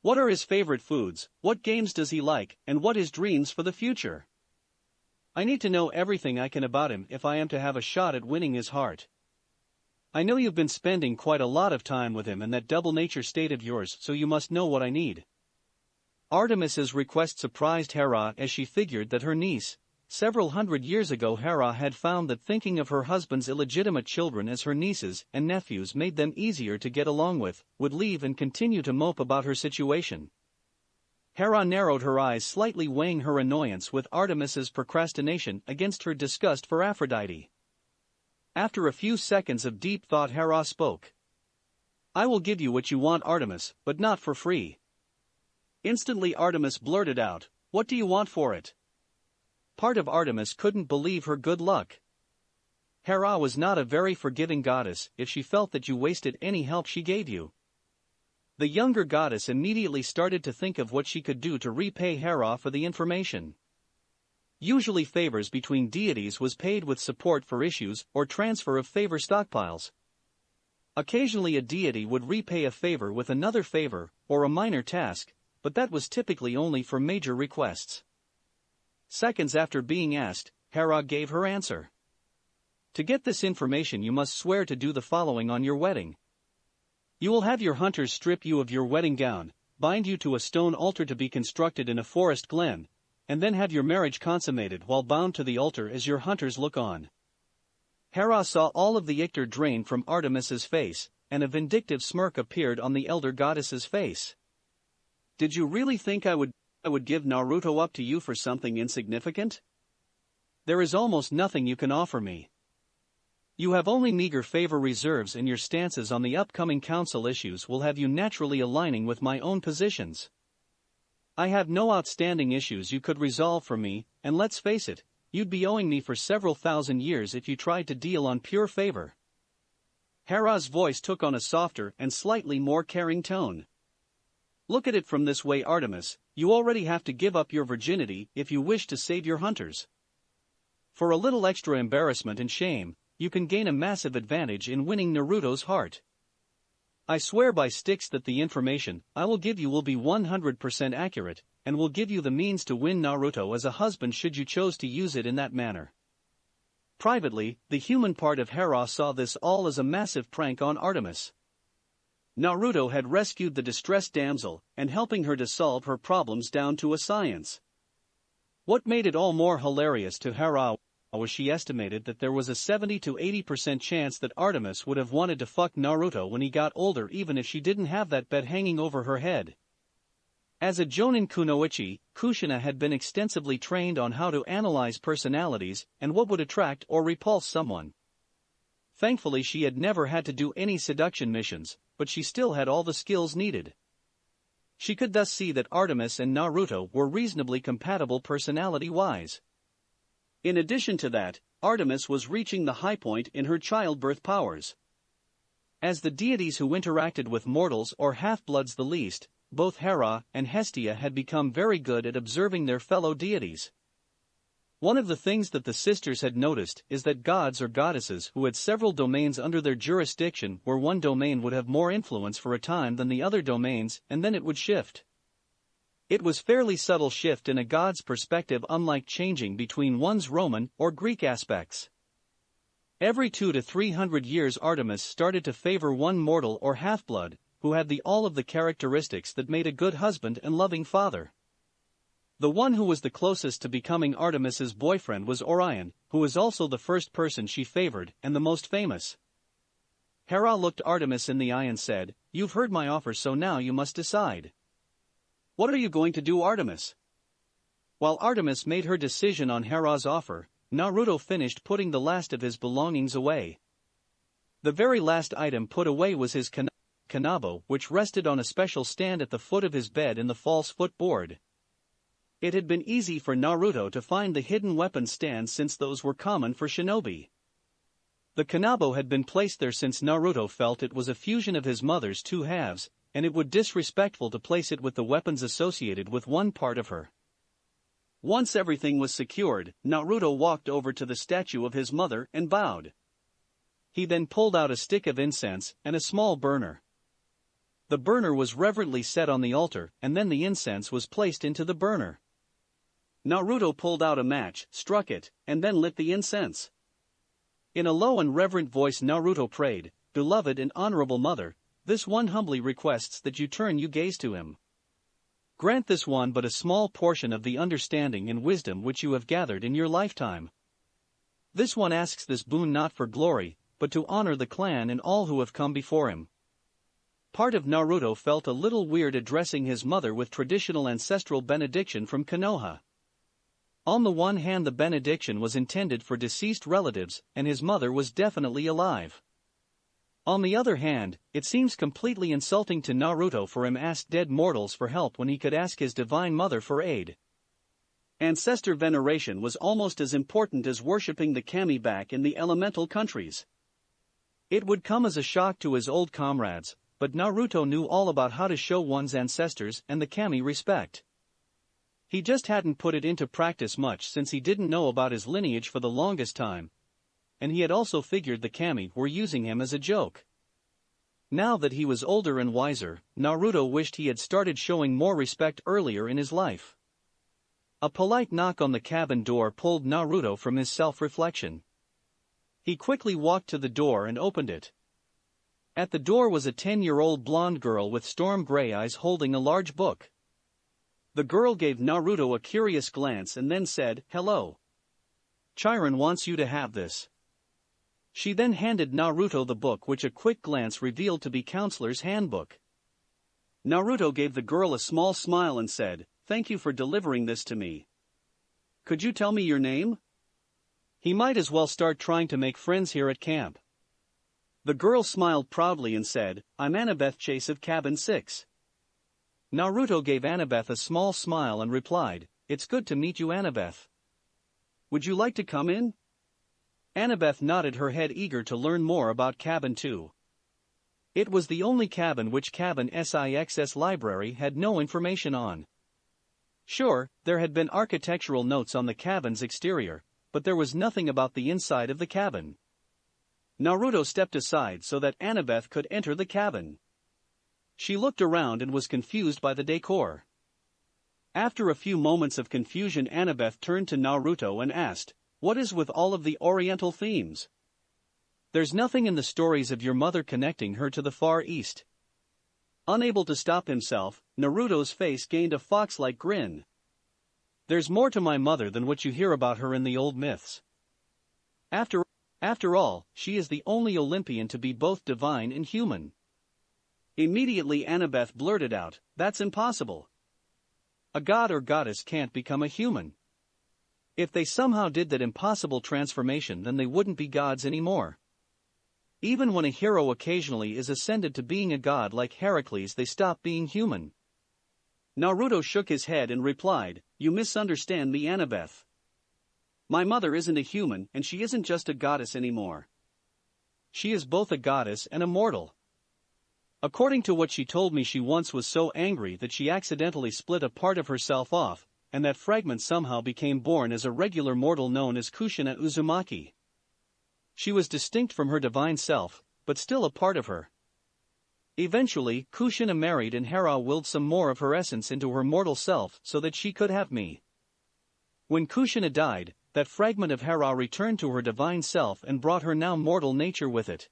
What are his favorite foods, what games does he like, and what his dreams for the future? I need to know everything I can about him if I am to have a shot at winning his heart. I know you've been spending quite a lot of time with him in that double nature state of yours, so you must know what I need." Artemis's request surprised Hera as she figured that her niece, several hundred years ago Hera had found that thinking of her husband's illegitimate children as her nieces and nephews made them easier to get along with, would leave and continue to mope about her situation. Hera narrowed her eyes slightly, weighing her annoyance with Artemis's procrastination against her disgust for Aphrodite. After a few seconds of deep thought, Hera spoke. "I will give you what you want, Artemis, but not for free." Instantly Artemis blurted out, "What do you want for it?" Part of Artemis couldn't believe her good luck. Hera was not a very forgiving goddess if she felt that you wasted any help she gave you. The younger goddess immediately started to think of what she could do to repay Hera for the information. Usually favors between deities was paid with support for issues or transfer of favor stockpiles. Occasionally a deity would repay a favor with another favor or a minor task, but that was typically only for major requests. Seconds after being asked, Hera gave her answer. "To get this information you must swear to do the following on your wedding. You will have your hunters strip you of your wedding gown, bind you to a stone altar to be constructed in a forest glen, and then have your marriage consummated while bound to the altar as your hunters look on." Hera saw all of the icter drain from Artemis's face, and a vindictive smirk appeared on the elder goddess's face. "Did you really think I would give Naruto up to you for something insignificant? There is almost nothing you can offer me. You have only meager favor reserves, and your stances on the upcoming council issues will have you naturally aligning with my own positions. I have no outstanding issues you could resolve for me, and let's face it, you'd be owing me for several thousand years if you tried to deal on pure favor." Hera's voice took on a softer and slightly more caring tone. "Look at it from this way, Artemis, you already have to give up your virginity if you wish to save your hunters. For a little extra embarrassment and shame, you can gain a massive advantage in winning Naruto's heart. I swear by Styx that the information I will give you will be 100% accurate, and will give you the means to win Naruto as a husband should you choose to use it in that manner." Privately, the human part of Hera saw this all as a massive prank on Artemis. Naruto had rescued the distressed damsel, and helping her to solve her problems down to a science. What made it all more hilarious to Hera was she estimated that there was a 70 to 80% chance that Artemis would have wanted to fuck Naruto when he got older, even if she didn't have that bed hanging over her head. As a Jonin kunoichi, Kushina had been extensively trained on how to analyze personalities and what would attract or repulse someone. Thankfully she had never had to do any seduction missions, but she still had all the skills needed. She could thus see that Artemis and Naruto were reasonably compatible personality-wise. In addition to that, Artemis was reaching the high point in her childbirth powers. As the deities who interacted with mortals or half-bloods the least, both Hera and Hestia had become very good at observing their fellow deities. One of the things that the sisters had noticed is that gods or goddesses who had several domains under their jurisdiction, where one domain would have more influence for a time than the other domains, and then it would shift. It was fairly subtle shift in a god's perspective, unlike changing between one's Roman or Greek aspects. Every 200 to 300 years Artemis started to favor one mortal or half-blood, who had all of the characteristics that made a good husband and loving father. The one who was the closest to becoming Artemis's boyfriend was Orion, who was also the first person she favored and the most famous. Hera looked Artemis in the eye and said, "You've heard my offer, so now you must decide. What are you going to do, Artemis?" While Artemis made her decision on Hera's offer, Naruto finished putting the last of his belongings away. The very last item put away was his kanabo, which rested on a special stand at the foot of his bed in the false footboard. It had been easy for Naruto to find the hidden weapon stand since those were common for shinobi. The kanabo had been placed there since Naruto felt it was a fusion of his mother's two halves, and it would be disrespectful to place it with the weapons associated with one part of her. Once everything was secured, Naruto walked over to the statue of his mother and bowed. He then pulled out a stick of incense and a small burner. The burner was reverently set on the altar, and then the incense was placed into the burner. Naruto pulled out a match, struck it, and then lit the incense. In a low and reverent voice Naruto prayed, "Beloved and honorable mother, this one humbly requests that you turn your gaze to him." Grant this one but a small portion of the understanding and wisdom which you have gathered in your lifetime. This one asks this boon not for glory, but to honor the clan and all who have come before him. Part of Naruto felt a little weird addressing his mother with traditional ancestral benediction from Konoha. On the one hand, the benediction was intended for deceased relatives, and his mother was definitely alive. On the other hand, it seems completely insulting to Naruto for him to ask dead mortals for help when he could ask his divine mother for aid. Ancestor veneration was almost as important as worshipping the kami back in the elemental countries. It would come as a shock to his old comrades, but Naruto knew all about how to show one's ancestors and the kami respect. He just hadn't put it into practice much since he didn't know about his lineage for the longest time, and he had also figured the kami were using him as a joke. Now that he was older and wiser, Naruto wished he had started showing more respect earlier in his life. A polite knock on the cabin door pulled Naruto from his self-reflection. He quickly walked to the door and opened it. At the door was a 10-year-old blonde girl with storm gray eyes holding a large book. The girl gave Naruto a curious glance and then said, "Hello. Chiron wants you to have this." She then handed Naruto the book, which a quick glance revealed to be Counselor's Handbook. Naruto gave the girl a small smile and said, "Thank you for delivering this to me. Could you tell me your name?" He might as well start trying to make friends here at camp. The girl smiled proudly and said, "I'm Annabeth Chase of Cabin 6. Naruto gave Annabeth a small smile and replied, "It's good to meet you, Annabeth. Would you like to come in?" Annabeth nodded her head, eager to learn more about Cabin 2. It was the only cabin which Cabin 6's library had no information on. Sure, there had been architectural notes on the cabin's exterior, but there was nothing about the inside of the cabin. Naruto stepped aside so that Annabeth could enter the cabin. She looked around and was confused by the decor. After a few moments of confusion, Annabeth turned to Naruto and asked, "What is with all of the Oriental themes? There's nothing in the stories of your mother connecting her to the Far East." Unable to stop himself, Naruto's face gained a fox-like grin. "There's more to my mother than what you hear about her in the old myths. After all, she is the only Olympian to be both divine and human." Immediately Annabeth blurted out, "That's impossible. A god or goddess can't become a human. If they somehow did that impossible transformation, then they wouldn't be gods anymore. Even when a hero occasionally is ascended to being a god like Heracles, they stop being human." Naruto shook his head and replied, "You misunderstand me, Annabeth. My mother isn't a human, and she isn't just a goddess anymore. She is both a goddess and a mortal. According to what she told me, she once was so angry that she accidentally split a part of herself off, and that fragment somehow became born as a regular mortal known as Kushina Uzumaki. She was distinct from her divine self, but still a part of her. Eventually, Kushina married and Hera willed some more of her essence into her mortal self so that she could have me. When Kushina died, that fragment of Hera returned to her divine self and brought her now mortal nature with it."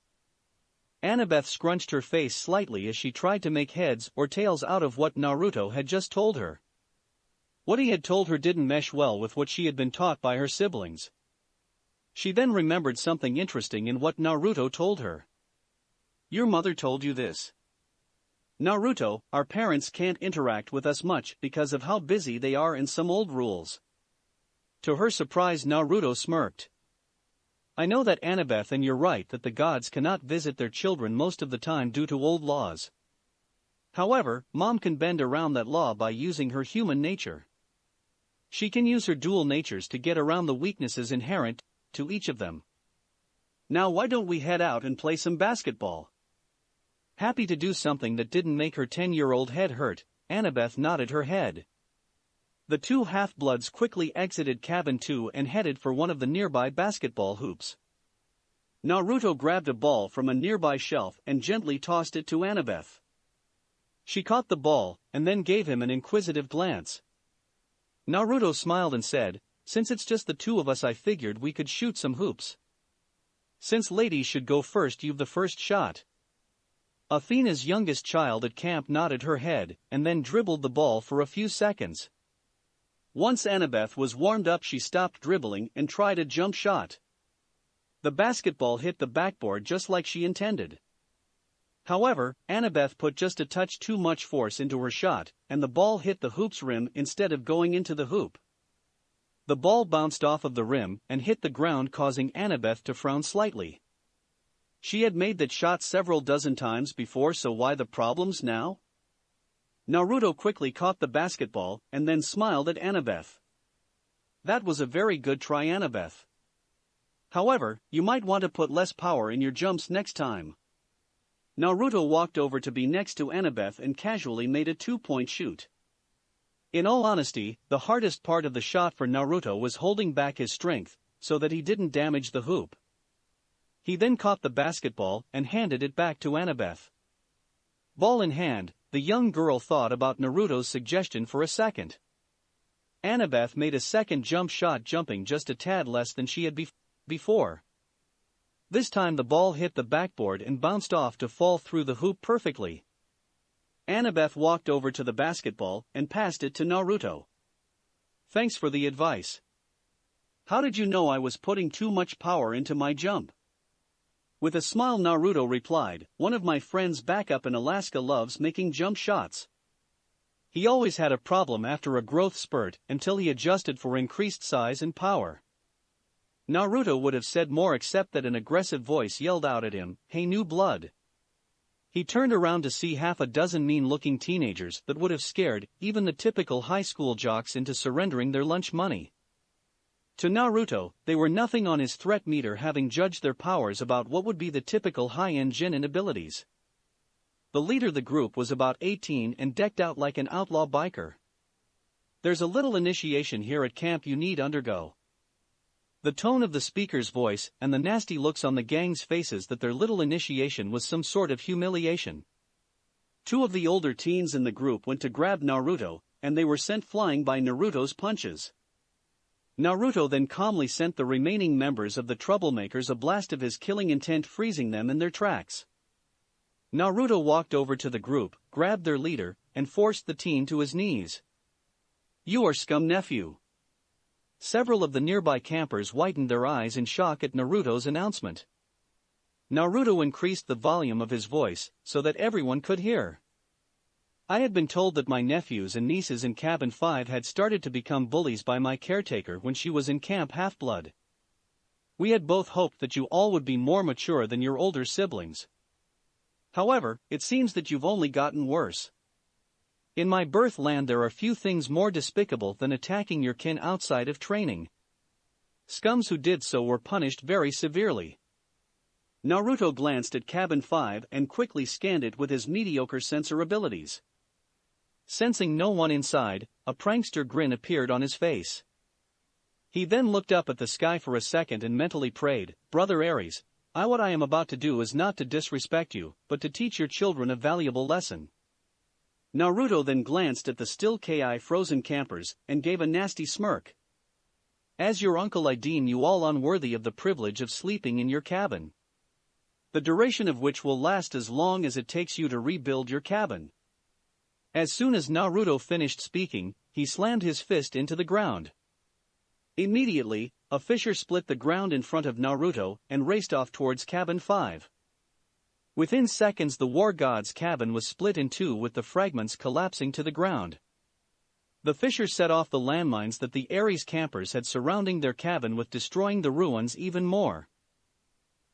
Annabeth scrunched her face slightly as she tried to make heads or tails out of what Naruto had just told her. What he had told her didn't mesh well with what she had been taught by her siblings. She then remembered something interesting in what Naruto told her. "Your mother told you this?" "Naruto, our parents can't interact with us much because of how busy they are and some old rules." To her surprise, Naruto smirked. "I know that, Annabeth, and you're right that the gods cannot visit their children most of the time due to old laws. However, Mom can bend around that law by using her human nature. She can use her dual natures to get around the weaknesses inherent to each of them. Now why don't we head out and play some basketball?" Happy to do something that didn't make her 10-year-old head hurt, Annabeth nodded her head. The two half-bloods quickly exited Cabin 2 and headed for one of the nearby basketball hoops. Naruto grabbed a ball from a nearby shelf and gently tossed it to Annabeth. She caught the ball, and then gave him an inquisitive glance. Naruto smiled and said, "Since it's just the two of us, I figured we could shoot some hoops. Since ladies should go first, you've the first shot." Athena's youngest child at camp nodded her head and then dribbled the ball for a few seconds. Once Annabeth was warmed up, she stopped dribbling and tried a jump shot. The basketball hit the backboard just like she intended. However, Annabeth put just a touch too much force into her shot, and the ball hit the hoop's rim instead of going into the hoop. The ball bounced off of the rim and hit the ground, causing Annabeth to frown slightly. She had made that shot several dozen times before, so why the problems now? Naruto quickly caught the basketball and then smiled at Annabeth. That was a very good try, Annabeth. However, you might want to put less power in your jumps next time. Naruto walked over to be next to Annabeth and casually made a 2-point shoot. In all honesty, the hardest part of the shot for Naruto was holding back his strength, so that he didn't damage the hoop. He then caught the basketball and handed it back to Annabeth. Ball in hand, the young girl thought about Naruto's suggestion for a second. Annabeth made a second jump shot, jumping just a tad less than she had before. This time the ball hit the backboard and bounced off to fall through the hoop perfectly. Annabeth walked over to the basketball and passed it to Naruto. Thanks for the advice. How did you know I was putting too much power into my jump? With a smile, Naruto replied, one of my friends back up in Alaska loves making jump shots. He always had a problem after a growth spurt until he adjusted for increased size and power. Naruto would have said more, except that an aggressive voice yelled out at him, "Hey, new blood." He turned around to see half a dozen mean-looking teenagers that would have scared even the typical high school jocks into surrendering their lunch money. To Naruto, they were nothing on his threat meter, having judged their powers about what would be the typical high-end Genin abilities. The leader of the group was about 18 and decked out like an outlaw biker. There's a little initiation here at camp you need undergo. The tone of the speaker's voice and the nasty looks on the gang's faces that their little initiation was some sort of humiliation. Two of the older teens in the group went to grab Naruto, and they were sent flying by Naruto's punches. Naruto then calmly sent the remaining members of the troublemakers a blast of his killing intent, freezing them in their tracks. Naruto walked over to the group, grabbed their leader, and forced the teen to his knees. "You are scum, nephew." Several of the nearby campers whitened their eyes in shock at Naruto's announcement. Naruto increased the volume of his voice so that everyone could hear. "I had been told that my nephews and nieces in Cabin 5 had started to become bullies by my caretaker when she was in Camp Half-Blood. We had both hoped that you all would be more mature than your older siblings. However, it seems that you've only gotten worse. In my birth land there are few things more despicable than attacking your kin outside of training. Scums who did so were punished very severely." Naruto glanced at Cabin 5 and quickly scanned it with his mediocre sensor abilities. Sensing no one inside, a prankster grin appeared on his face. He then looked up at the sky for a second and mentally prayed, "Brother Ares, what I am about to do is not to disrespect you, but to teach your children a valuable lesson." Naruto then glanced at the still frozen campers and gave a nasty smirk. "As your uncle, I deem you all unworthy of the privilege of sleeping in your cabin. The duration of which will last as long as it takes you to rebuild your cabin." As soon as Naruto finished speaking, he slammed his fist into the ground. Immediately, a fissure split the ground in front of Naruto and raced off towards Cabin 5. Within seconds the war god's cabin was split in two, with the fragments collapsing to the ground. The fissure set off the landmines that the Ares campers had surrounding their cabin, with destroying the ruins even more.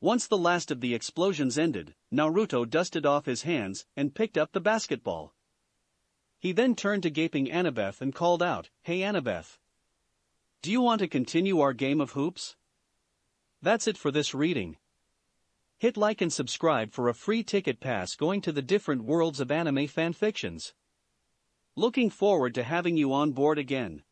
Once the last of the explosions ended, Naruto dusted off his hands and picked up the basketball. He then turned to gaping Annabeth and called out, "Hey Annabeth. Do you want to continue our game of hoops?" That's it for this reading. Hit like and subscribe for a free ticket pass going to the different worlds of anime fanfictions. Looking forward to having you on board again.